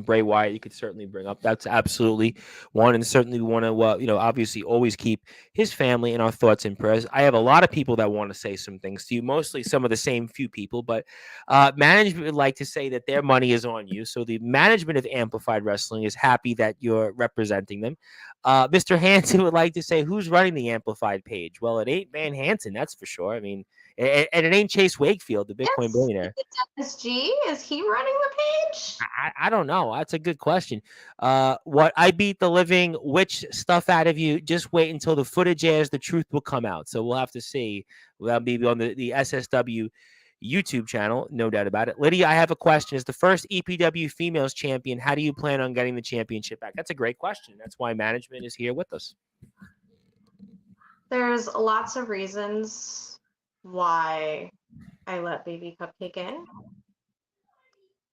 Bray Wyatt, you could certainly bring up. That's absolutely one, and certainly we want to, obviously always keep his family in our thoughts and prayers. I have a lot of people that want to say some things to you, mostly some of the same few people, but management would like to say that their money is on you. So the management of Amplified Wrestling is happy that you're representing them. Mr. Hansen would like to say, who's running the Amplified page? Well, it ain't Van Hansen, that's for sure. I mean, and it ain't Chase Wakefield, the Bitcoin Yes, billionaire. SG, is he running the page? I don't know. That's a good question. What I beat the living witch stuff out of you. Just wait until the footage airs. The truth will come out. So we'll have to see. That'll be on the SSW YouTube channel, no doubt about it. Lydia, I have a question. As the first EPW females champion, how do you plan on getting the championship back? That's a great question. That's why management is here with us. There's lots of reasons why I let Baby Cupcake in.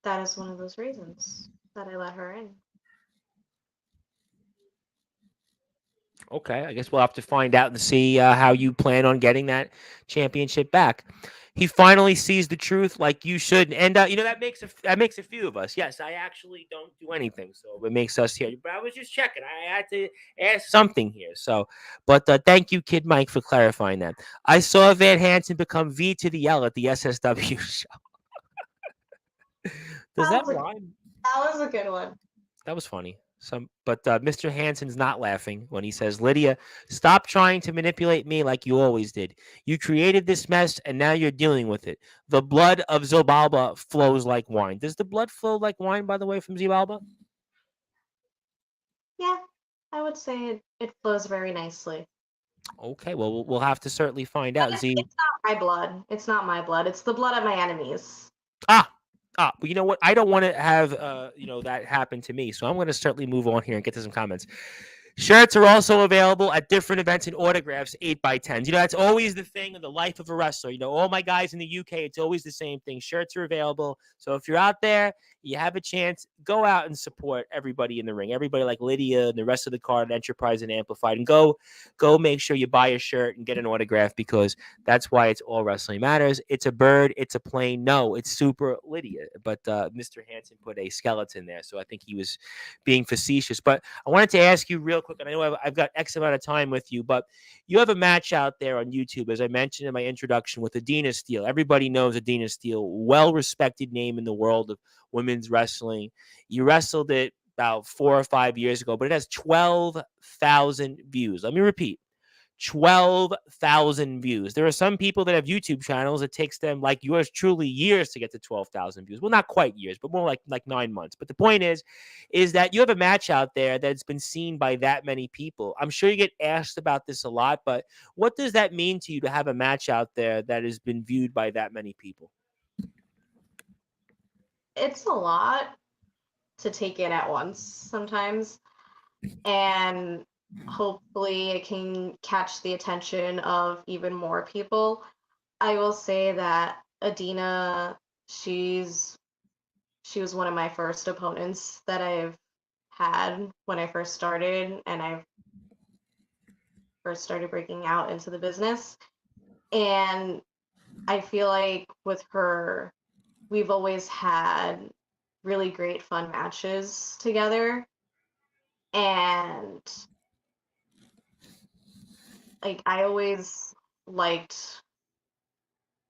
That is one of those reasons that I let her in. Okay, I guess we'll have to find out and see how you plan on getting that championship back. He finally sees the truth, like you should, and that makes a few of us. Yes, I actually don't do anything, so it makes us here. But I was just checking. I had to ask something here. So, but thank you, Kid Mike, for clarifying that. I saw Van Hansen become V to the L at the SSW show. Does that rhyme? That was a good one. That was funny. But Mr. Hansen's not laughing when he says, Lydia, stop trying to manipulate me like you always did. You created this mess, and now you're dealing with it. The blood of Zobalba flows like wine. Does the blood flow like wine, by the way, from Zobalba? Yeah, I would say it flows very nicely. Okay, well, we'll have to certainly find out. It's not my blood. It's not my blood. It's the blood of my enemies. Well, you know what? I don't want to have that happen to me, so I'm going to certainly move on here and get to some comments. Shirts are also available at different events and autographs, 8x10s. That's always the thing in the life of a wrestler. All my guys in the UK, it's always the same thing. Shirts are available. So if you're out there, you have a chance, go out and support everybody in the ring. Everybody like Lydia and the rest of the card, Enterprise and Amplified. And go make sure you buy a shirt and get an autograph, because that's why it's All Wrestling Matters. It's a bird. It's a plane. No, it's Super Lydia. But Mr. Hansen put a skeleton there, so I think he was being facetious. But I wanted to ask you real quick, and I know I've got X amount of time with you, but you have a match out there on YouTube, as I mentioned in my introduction, with Adina Steele. Everybody knows Adina Steele, well-respected name in the world of women's wrestling. You wrestled it about 4 or 5 years ago, but it has 12,000 views. Let me repeat. 12,000 views. There are some people that have YouTube channels. It takes them, like yours truly, years to get to 12,000 views. Well, not quite years, but more like 9 months. But the point is that you have a match out there that's been seen by that many people. I'm sure you get asked about this a lot, but what does that mean to you to have a match out there that has been viewed by that many people? It's a lot to take in at once sometimes. And hopefully it can catch the attention of even more people. I will say that Adina, she was one of my first opponents that I've had when I first started, and I first started breaking out into the business. And I feel like with her, we've always had really great fun matches together. And like I always liked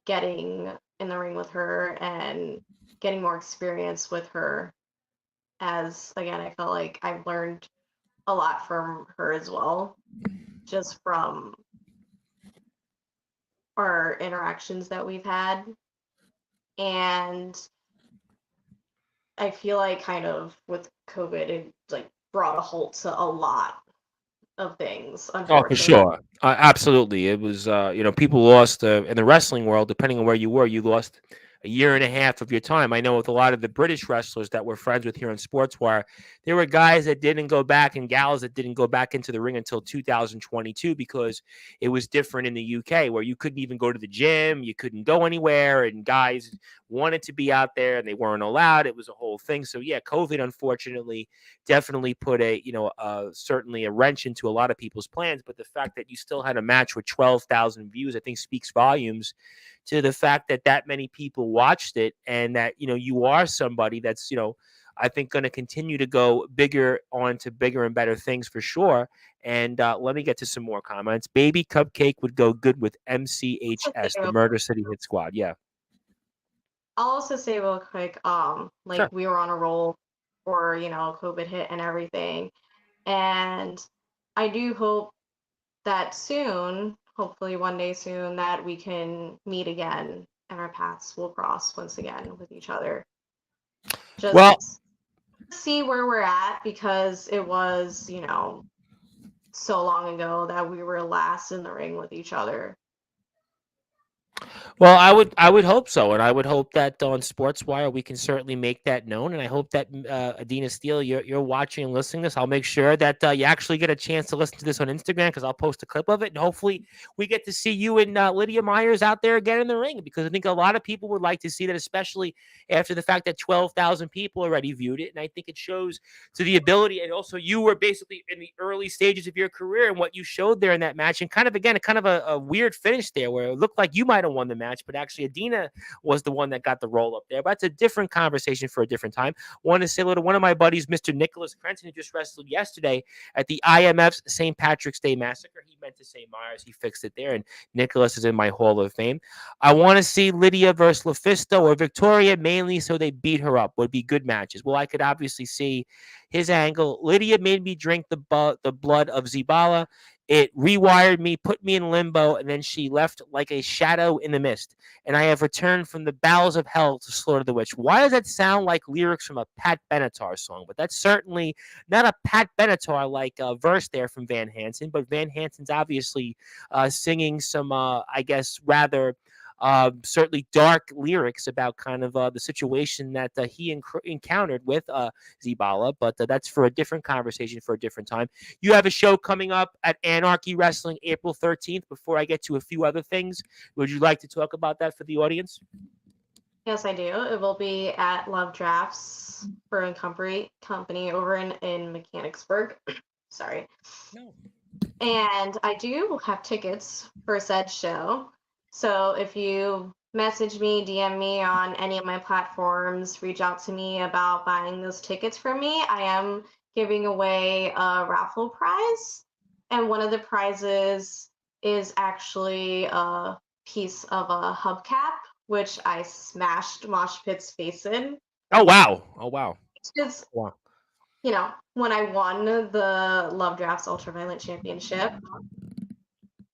getting in the ring with her and getting more experience with her. As again, I felt like I've learned a lot from her as well, just from our interactions that we've had. And I feel like kind of with COVID, it like brought a halt to a lot of things, Oh, for unfortunately. sure. Absolutely. It was, people lost in the wrestling world, depending on where you lost a year and a half of your time. I know with a lot of the British wrestlers that we're friends with here on Sportswire, there were guys that didn't go back and gals that didn't go back into the ring until 2022 because it was different in the UK where you couldn't even go to the gym, you couldn't go anywhere, and guys wanted to be out there and they weren't allowed. It was a whole thing. So, yeah, COVID, unfortunately, definitely put certainly a wrench into a lot of people's plans. But the fact that you still had a match with 12,000 views, I think speaks volumes to the fact that that many people watched it and that, you are somebody that's, I think going to continue to go bigger on to bigger and better things for sure. And let me get to some more comments. Baby Cupcake would go good with MCHS, the Murder City Hit Squad. Yeah. I'll also say real quick, like Sure. we were on a roll for, COVID hit and everything. And I do hope that soon, hopefully one day soon, that we can meet again and our paths will cross once again with each other. Well, Just see where we're at because it was, so long ago that we were last in the ring with each other. Well, I would hope so, and I would hope that on Sportswire we can certainly make that known. And I hope that Adina Steele, you're watching and listening to this. I'll make sure that you actually get a chance to listen to this on Instagram because I'll post a clip of it, and hopefully we get to see you and Lydia Myerz out there again in the ring because I think a lot of people would like to see that, especially after the fact that 12,000 people already viewed it, and I think it shows to the ability. And also, you were basically in the early stages of your career, and what you showed there in that match, and kind of again, kind of a weird finish there where it looked like you might have won the match, but actually Adina was the one that got the roll up there. But that's a different conversation for a different time. Want to say hello to one of my buddies, Mr. Nicholas Crenton, who just wrestled yesterday at the IMF's St. Patrick's Day Massacre. He meant to say Myerz. He fixed it there, and Nicholas is in my Hall of Fame. I want to see Lydia versus LuFisto or Victoria, mainly so they beat her up. Would be good matches. Well, I could obviously see his angle. Lydia made me drink the blood of Zibala. It rewired me, put me in limbo, and then she left like a shadow in the mist. And I have returned from the bowels of hell to slaughter the witch. Why does that sound like lyrics from a Pat Benatar song? But that's certainly not a Pat Benatar like verse there from Van Hansen. But Van Hansen's obviously singing some, I guess, rather certainly dark lyrics about kind of the situation that he encountered with Zibala. But that's for a different conversation for a different time. You have a show coming up at Anarchy Wrestling April 13th. Before I get to a few other things, would you like to talk about that for the audience? Yes, I do. It will be at Love Drafts Brewing Company over in Mechanicsburg. Sorry. No. And I do have tickets for said show. So if you message me, DM me on any of my platforms, reach out to me about buying those tickets for me. I am giving away a raffle prize. And one of the prizes is actually a piece of a hubcap, which I smashed Mosh Pit's face in. Oh wow! Oh wow! It's, Wow! when I won the Love Drafts Ultraviolent Championship.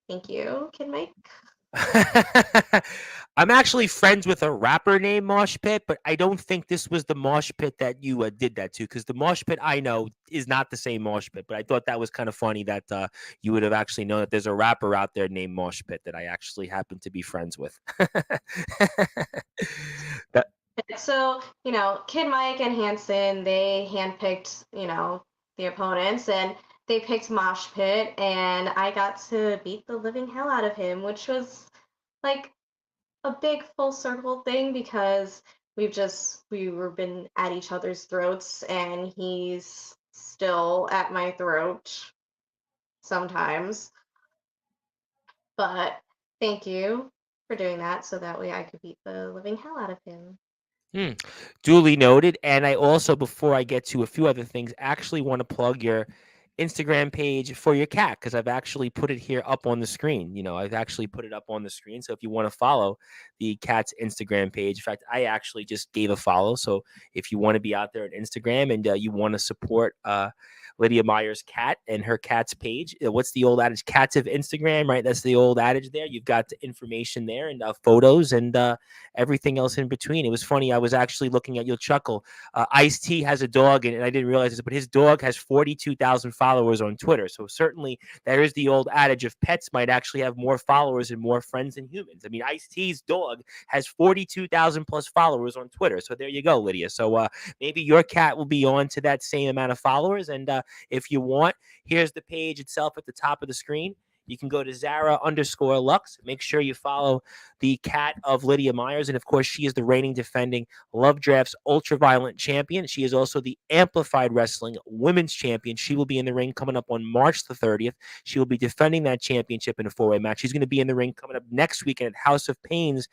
Thank you, Kid Mike. I'm actually friends with a rapper named Mosh Pit, but I don't think this was the Mosh Pit that you did that to, because the Mosh Pit I know is not the same Mosh Pit. But I thought that was kind of funny that you would have actually known that there's a rapper out there named Mosh Pit that I actually happen to be friends with. That, So, Kid Mike and Hanson, they handpicked, the opponents, and they picked Mosh Pit, and I got to beat the living hell out of him, which was like a big full circle thing because we were been at each other's throats, and he's still at my throat sometimes. But thank you for doing that so that way I could beat the living hell out of him. duly noted. And I also, before I get to a few other things, actually want to plug your Instagram page for your cat, because I've actually put it here up on the screen. I've actually put it up on the screen. So if you want to follow the cat's Instagram page, in fact, I actually just gave a follow. So if you want to be out there on Instagram and you want to support Lydia Myerz' cat and her cat's page, what's the old adage? Cats of Instagram, right? That's the old adage there. You've got the information there and photos and everything else in between. It was funny. I was actually looking at, you'll chuckle. Ice-T has a dog, and I didn't realize this, but his dog has 42,000 followers on Twitter. So certainly there is the old adage of pets might actually have more followers and more friends than humans. I mean, Ice-T's dog has 42,000 plus followers on Twitter. So there you go, Lydia. So maybe your cat will be on to that same amount of followers. And if you want, here's the page itself at the top of the screen. You can go to Zara_Lux. Make sure you follow the cat of Lydia Myerz. And of course, she is the reigning defending Love Draft's ultraviolet champion. She is also the Amplified Wrestling Women's Champion. She will be in the ring coming up on March the 30th. She will be defending that championship in a 4-way match. She's going to be in the ring coming up next weekend at House of Pain's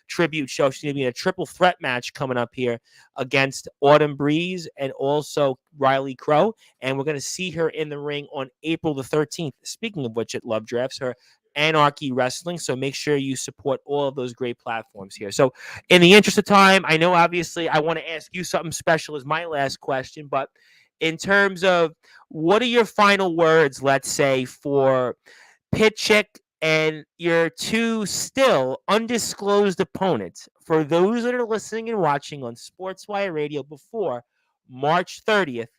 tribute show. She's going to be in a triple threat match coming up here against Autumn Breeze and also Riley Crow. And we're going to see her in the ring on April the 13th. Speaking of which, at Love Drafts, her Anarchy Wrestling. So make sure you support all of those great platforms here. So in the interest of time, I know obviously I want to ask you something special as my last question, but in terms of what are your final words, let's say, for Pitchick and your two still undisclosed opponents, for those that are listening and watching on Sportswire Radio before March 30th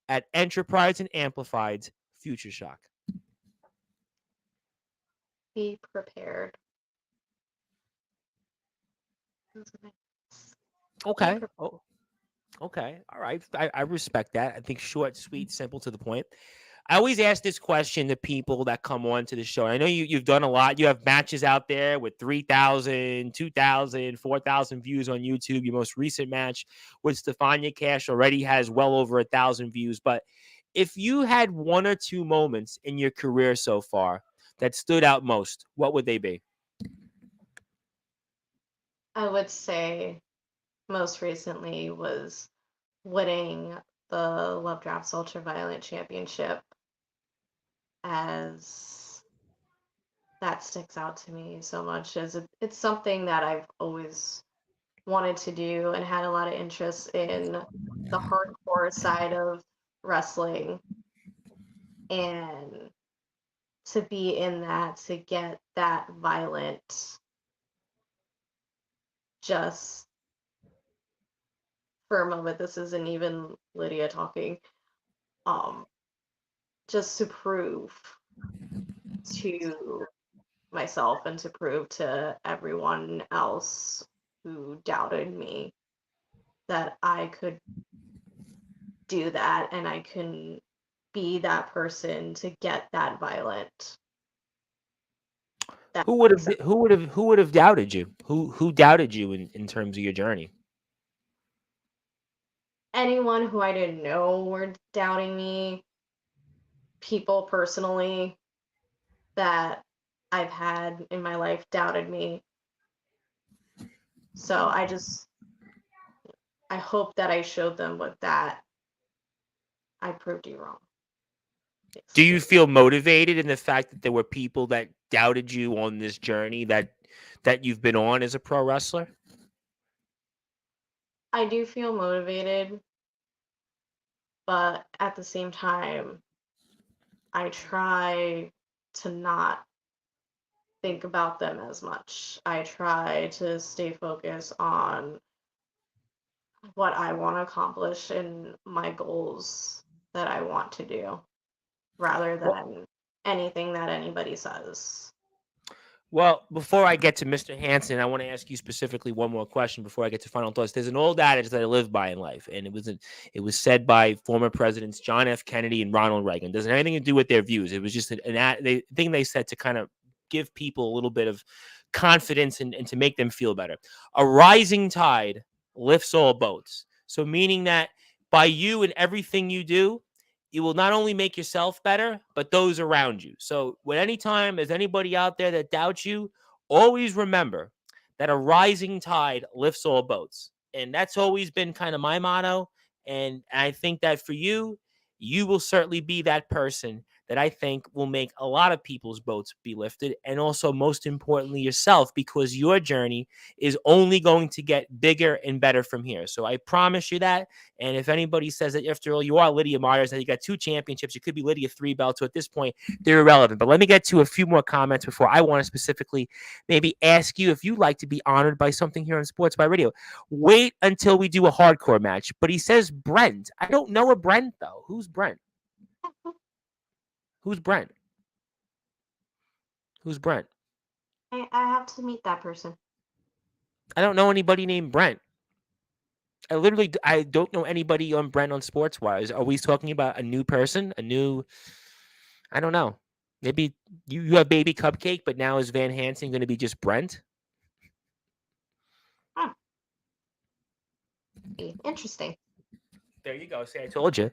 at Enterprise and Amplified's Future Shock? Be prepared. Okay. Oh, okay. All right. I respect that. I think short, sweet, simple, to the point. I always ask this question to people that come on to the show. I know you've done a lot. You have matches out there with 3,000, 2,000, 4,000 views on YouTube. Your most recent match with Stefania Cash already has well over 1,000 views. But if you had one or two moments in your career so far that stood out most, what would they be? I would say most recently was winning the Love Drafts Ultraviolet Championship, as that sticks out to me so much, as it's something that I've always wanted to do and had a lot of interest in the hardcore side of wrestling, and to be in that, to get that violent, just for a moment, this isn't even Lydia talking, um just to prove to myself and to prove to everyone else who doubted me that I could do that and I can be that person to get that violent. That Who would have doubted you? Who doubted you in terms of your journey? anyone who I didn't know were doubting me, people personally that I've had in my life doubted me. So I hope that I showed them with that I proved you wrong. Do you feel motivated in the fact that there were people that doubted you on this journey that you've been on as a pro wrestler? I do feel motivated, but at the same time, I try to not think about them as much. I try to stay focused on what I want to accomplish and my goals that I want to do, rather than anything that anybody says. Well, before I get to Mr. Hansen, I want to ask you specifically one more question before I get to final thoughts. There's an old adage that I live by in life, and it was said by former presidents John F. Kennedy and Ronald Reagan. It doesn't have anything to do with their views. It was just thing they said to kind of give people a little bit of confidence and to make them feel better. A rising tide lifts all boats. So meaning that by you and everything you do, you will not only make yourself better, but those around you. So when anytime there's anybody out there that doubts you, always remember that a rising tide lifts all boats. And that's always been kind of my motto. And I think that for you, you will certainly be that person that I think will make a lot of people's boats be lifted, and also, most importantly, yourself, because your journey is only going to get bigger and better from here. So I promise you that. And if anybody says that after all you are Lydia Myerz, that you got 2 championships, you could be Lydia 3 belts. So at this point, they're irrelevant. But let me get to a few more comments before I want to specifically maybe ask you if you'd like to be honored by something here on Sports by Radio. Wait until we do a hardcore match. But he says Brent. I don't know a Brent, though. Who's Brent? Who's Brent? Who's Brent? I have to meet that person. I don't know anybody named Brent. I don't know anybody on Brent on Sportswire. Are we talking about a new person? I don't know. Maybe you have Baby Cupcake, but now is Van Hansen going to be just Brent? Huh. Interesting. There you go. See, I told you.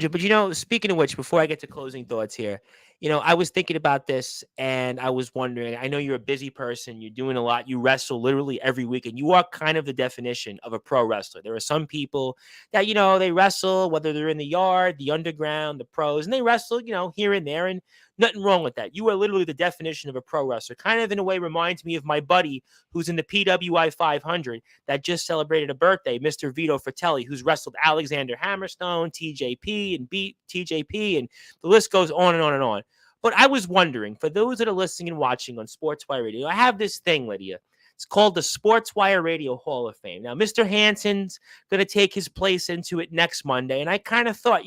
But speaking of which, before I get to closing thoughts here, I was thinking about this and I was wondering, I know you're a busy person, you're doing a lot, you wrestle literally every week, and you are kind of the definition of a pro wrestler. There are some people that, they wrestle, whether they're in the yard, the underground, the pros, and they wrestle, here and there, and nothing wrong with that. You are literally the definition of a pro wrestler. Kind of in a way reminds me of my buddy who's in the PWI 500 that just celebrated a birthday, Mr. Vito Fratelli, who's wrestled Alexander Hammerstone, TJP, and beat TJP, and the list goes on and on and on. But I was wondering, for those that are listening and watching on Sportswire Radio, I have this thing, Lydia. It's called the Sportswire Radio Hall of Fame. Now, Mr. Hansen's going to take his place into it next Monday, and I kind of thought,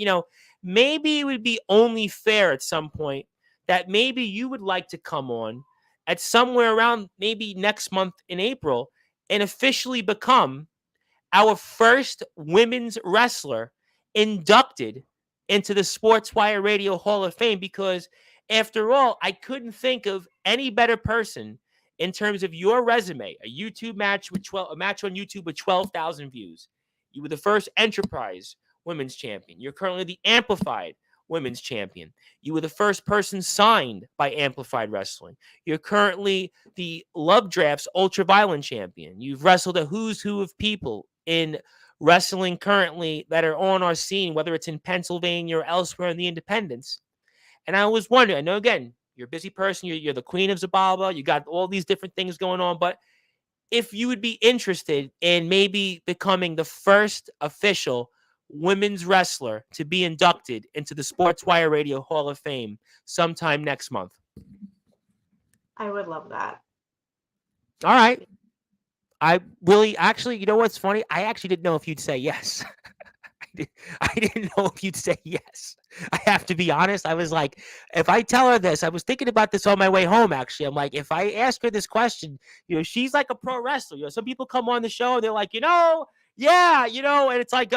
maybe it would be only fair at some point that maybe you would like to come on at somewhere around maybe next month in April and officially become our first women's wrestler inducted into the Sportswire Radio Hall of Fame, because after all, I couldn't think of any better person in terms of your resume. A match on YouTube with 12,000 views. You were the first Enterprise Women's Champion. You're currently the Amplified Women's Champion. You were the first person signed by Amplified Wrestling. You're currently the Love Drafts Ultraviolent Champion. You've wrestled a who's who of people in wrestling currently that are on our scene, whether it's in Pennsylvania or elsewhere in the independents. And I was wondering, I know, again, you're a busy person. You're the queen of Zabalba. You got all these different things going on. But if you would be interested in maybe becoming the first official women's wrestler to be inducted into the Sportswire Radio Hall of Fame sometime next month. I would love that. All right. I really, actually, you know what's funny? I actually didn't know if you'd say yes. I didn't know if you'd say yes. I have to be honest. I was like, if I tell her this, I was thinking about this on my way home, actually. I'm like, if I ask her this question, she's like a pro wrestler. Some people come on the show and they're like, yeah, and it's like,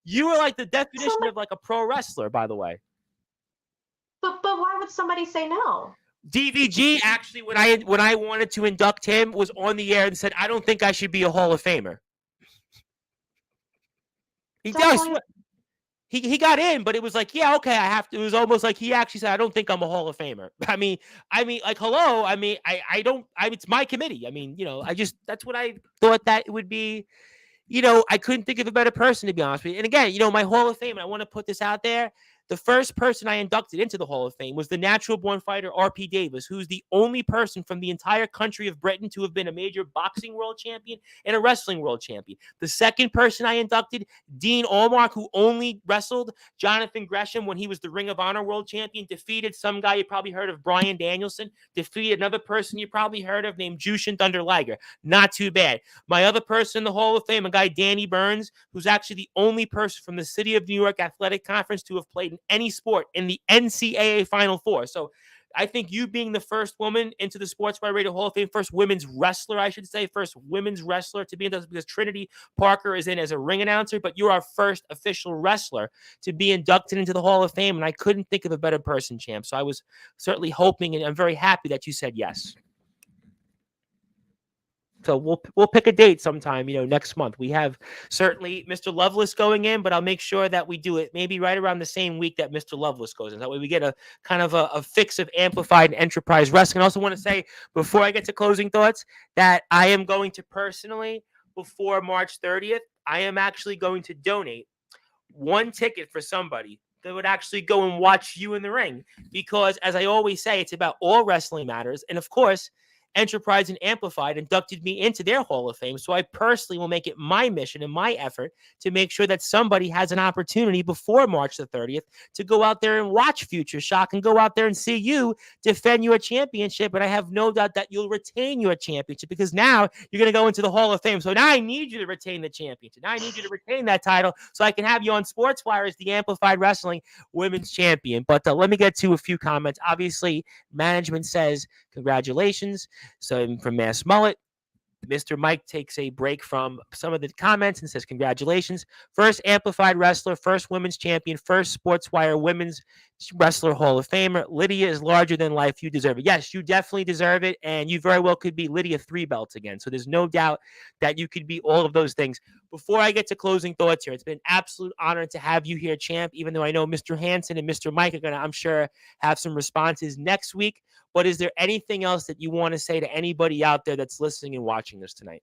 you were like the definition of like a pro wrestler, by the way. But why would somebody say no? DVG, actually, when I wanted to induct him, was on the air and said, I don't think I should be a Hall of Famer. He does. He got in, but it was like, yeah, okay, I have to. It was almost like he actually said, I don't think I'm a Hall of Famer. I mean, like, hello. I mean, I don't. It's my committee. I mean, that's what I thought that it would be. I couldn't think of a better person, to be honest with you. And again, my Hall of Fame, and I want to put this out there. The first person I inducted into the Hall of Fame was the natural-born fighter R.P. Davis, who's the only person from the entire country of Britain to have been a major boxing world champion and a wrestling world champion. The second person I inducted, Dean Allmark, who only wrestled Jonathan Gresham when he was the Ring of Honor world champion, defeated some guy you probably heard of, Bryan Danielson, defeated another person you probably heard of named Jushin Thunder Liger. Not too bad. My other person in the Hall of Fame, a guy, Danny Burns, who's actually the only person from the City of New York Athletic Conference to have played in any sport in the NCAA Final Four. So I think you being the first woman into the Sportswire Radio Hall of Fame, first women's wrestler, I should say, first women's wrestler to be in this, because Trinity Parker is in as a ring announcer, but you're our first official wrestler to be inducted into the Hall of Fame, and I couldn't think of a better person, champ. So I was certainly hoping, and I'm very happy that you said yes. So we'll pick a date sometime, next month. We have certainly Mr. Loveless going in, but I'll make sure that we do it maybe right around the same week that Mr. Loveless goes in. That way we get a kind of a fix of Amplified and Enterprise Wrestling. I also want to say, before I get to closing thoughts, that I am going to personally, before March 30th, I am actually going to donate one ticket for somebody that would actually go and watch you in the ring. Because, as I always say, it's about all wrestling matters. And of course, Enterprise and Amplified inducted me into their Hall of Fame. So I personally will make it my mission and my effort to make sure that somebody has an opportunity before March the 30th to go out there and watch Future Shock and go out there and see you defend your championship. And I have no doubt that you'll retain your championship, because now you're going to go into the Hall of Fame. So now I need you to retain the championship. Now I need you to retain that title so I can have you on Sportswire as the Amplified Wrestling Women's Champion. But let me get to a few comments. Obviously, management says congratulations. So from Mass Mullet, Mr. Mike takes a break from some of the comments and says, congratulations. First Amplified Wrestler, first Women's Champion, first Sportswire Women's Wrestler Hall of Famer. Lydia is larger than life. You deserve it. Yes, you definitely deserve it. And you very well could be Lydia 3 belts again. So there's no doubt that you could be all of those things. Before I get to closing thoughts here, it's been an absolute honor to have you here, champ, even though I know Mr. Hansen and Mr. Mike are going to, I'm sure, have some responses next week. But is there anything else that you want to say to anybody out there that's listening and watching this tonight?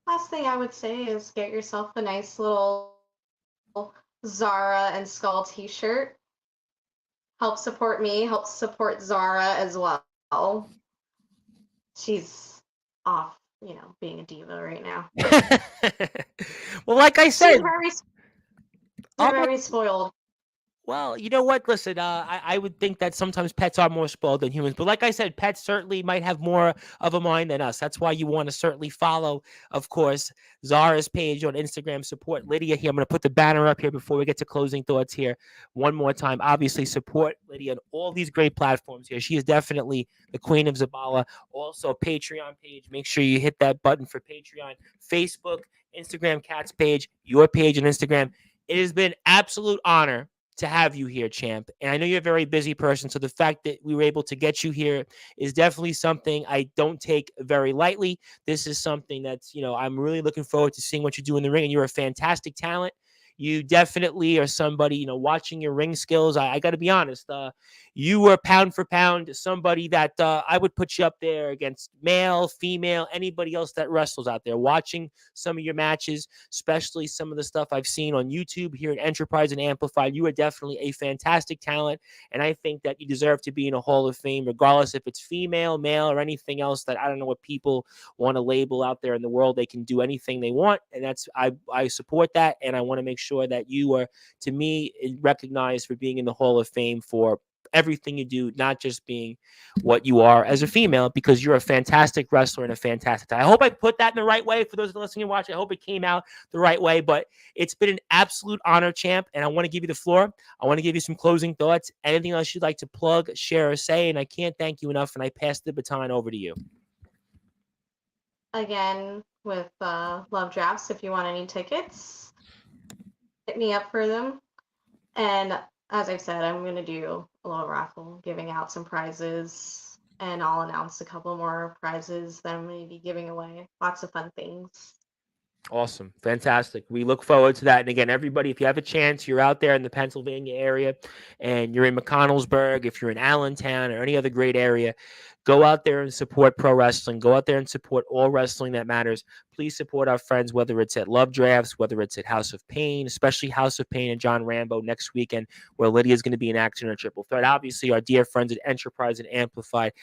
Last thing I would say is get yourself a nice little Zara and Skull t-shirt. Help support me, help support Zara as well. She's off, being a diva right now. Well, like I said, they're very spoiled. Well, you know what? Listen, I would think that sometimes pets are more spoiled than humans. But like I said, pets certainly might have more of a mind than us. That's why you want to certainly follow, of course, Zara's page on Instagram. Support Lydia here. I'm going to put the banner up here before we get to closing thoughts here. One more time, obviously, support Lydia on all these great platforms here. She is definitely the queen of Zabala. Also, Patreon page. Make sure you hit that button for Patreon. Facebook, Instagram, Cat's page, your page on Instagram. It has been absolute honor to have you here, champ. And I know you're a very busy person, so the fact that we were able to get you here is definitely something I don't take very lightly. This is something that's, I'm really looking forward to seeing what you do in the ring, and you're a fantastic talent. You definitely are somebody, watching your ring skills. I got to be honest. You were pound for pound somebody that I would put you up there against male, female, anybody else that wrestles out there. Watching some of your matches, especially some of the stuff I've seen on YouTube here at Enterprise and Amplified, you are definitely a fantastic talent. And I think that you deserve to be in a Hall of Fame, regardless if it's female, male, or anything else that I don't know what people want to label out there in the world. They can do anything they want. And that's, I support that. And I want to make sure that you are, to me, recognized for being in the Hall of Fame for everything you do, not just being what you are as a female, because you're a fantastic wrestler and a fantastic talent. I hope I put that in the right way for those listening and watching. I hope it came out the right way, but it's been an absolute honor, champ, and I want to give you the floor. I want to give you some closing thoughts. Anything else you'd like to plug, share, or say? And I can't thank you enough, and I pass the baton over to you. Again, with Love Drafts, if you want any tickets, hit me up for them. And as I've said, I'm going to do a little raffle, giving out some prizes, and I'll announce a couple more prizes that I'm going to be giving away. Lots of fun things. Awesome. Fantastic. We look forward to that. And again, everybody, if you have a chance, you're out there in the Pennsylvania area and you're in McConnellsburg, if you're in Allentown or any other great area, go out there and support pro wrestling. Go out there and support all wrestling that matters. Please support our friends, whether it's at Love Drafts, whether it's at House of Pain, especially House of Pain and John Rambo next weekend, where Lydia is going to be in action in a triple threat. Obviously, our dear friends at Enterprise and Amplified,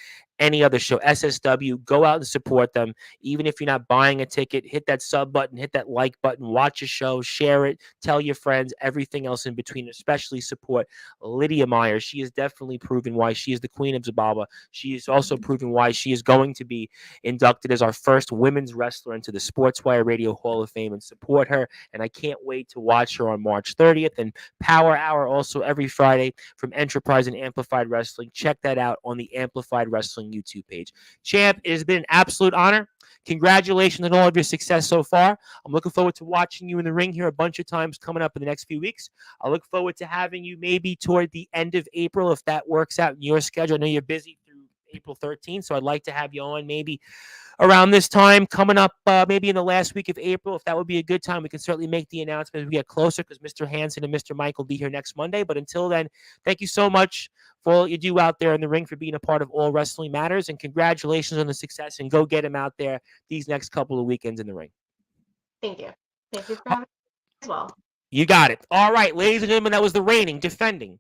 any other show, SSW, go out and support them. Even if you're not buying a ticket, hit that sub button, hit that like button, watch a show, share it, tell your friends, everything else in between, especially support Lydia Myerz. She has definitely proven why she is the queen of Zababa. She has also proven why she is going to be inducted as our first women's wrestler into the Sportswire Radio Hall of Fame, and support her. And I can't wait to watch her on March 30th and Power Hour also every Friday from Enterprise and Amplified Wrestling. Check that out on the Amplified Wrestling YouTube page. Champ, it has been an absolute honor. Congratulations on all of your success so far. I'm looking forward to watching you in the ring here a bunch of times coming up in the next few weeks. I look forward to having you maybe toward the end of April if that works out in your schedule. I know you're busy through April 13th, so I'd like to have you on maybe around this time coming up, maybe in the last week of April. If that would be a good time, we can certainly make the announcement as we get closer, because Mr. Hansen and Mr. Mike will be here next Monday. But until then, thank you so much for all you do out there in the ring, for being a part of All Wrestling Matters, and congratulations on the success, and go get him out there these next couple of weekends in the ring. Thank you. Thank you for having me. well. You got it. All right, ladies and gentlemen, that was the reigning, defending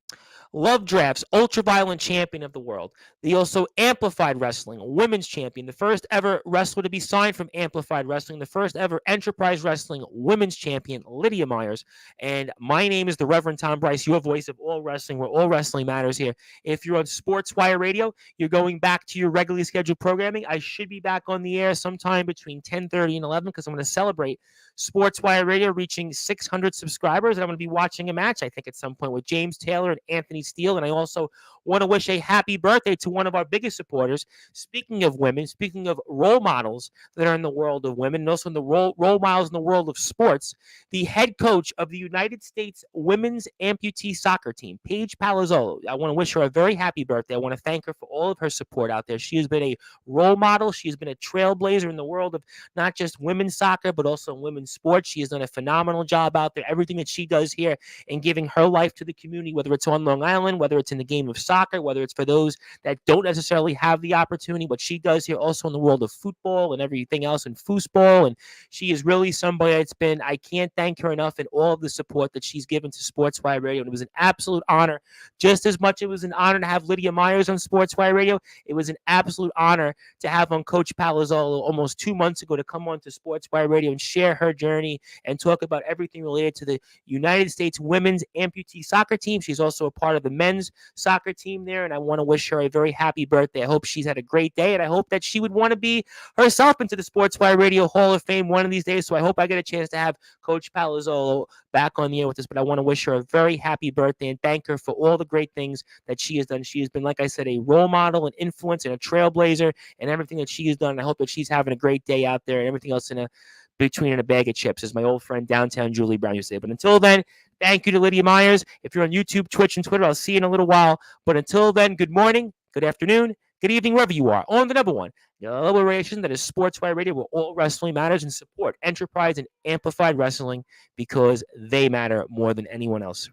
Love Draft's ultra-violent champion of the world. The also Amplified Wrestling women's champion, the first ever wrestler to be signed from Amplified Wrestling, the first ever Enterprise Wrestling women's champion, Lydia Myerz. And my name is the Reverend Tom Bryce, your voice of all wrestling, where all wrestling matters here. If you're on Sportswire Radio, you're going back to your regularly scheduled programming. I should be back on the air sometime between 10:30 and 11 because I'm going to celebrate Sportswire Radio reaching 600 subscribers. And I'm going to be watching a match, I think, at some point with James Taylor and Anthony Steele. And I also want to wish a happy birthday to one of our biggest supporters. Speaking of women, speaking of role models that are in the world of women, and also in the role models in the world of sports, the head coach of the United States women's amputee soccer team, Paige Palazzolo. I want to wish her a very happy birthday. I want to thank her for all of her support out there. She has been a role model. She has been a trailblazer in the world of not just women's soccer, but also women's sports. She has done a phenomenal job out there. Everything that she does here and giving her life to the community, whether it's on Long Island, whether it's in the game of soccer, whether it's for those that don't necessarily have the opportunity, what she does here also in the world of football and everything else in foosball. And she is really somebody that's been, I can't thank her enough in all of the support that she's given to Sportswire Radio. And it was an absolute honor. Just as much it was an honor to have Lydia Myerz on Sportswire Radio, it was an absolute honor to have on Coach Palazzolo almost 2 months ago to come on to Sportswire Radio and share her journey and talk about everything related to the United States women's amputee soccer team. She's also a part of the men's soccer team there, and I want to wish her a very happy birthday. I hope she's had a great day, and I hope that she would want to be herself into the Sportswire Radio Hall of Fame one of these days, so I hope I get a chance to have Coach Palazzolo back on the air with us, but I want to wish her a very happy birthday and thank her for all the great things that she has done. She has been, like I said, a role model, an influence, and a trailblazer, and everything that she has done, and I hope that she's having a great day out there and everything else between a bag of chips, as my old friend Downtown Julie Brown used to say. But until then, thank you to Lydia Myerz. If you're on YouTube, Twitch, and Twitter, I'll see you in a little while. But until then, good morning, good afternoon, good evening, wherever you are, on the number one liberation that is Sportswire Radio, where all wrestling matters, and support Enterprise and Amplified Wrestling because they matter more than anyone else.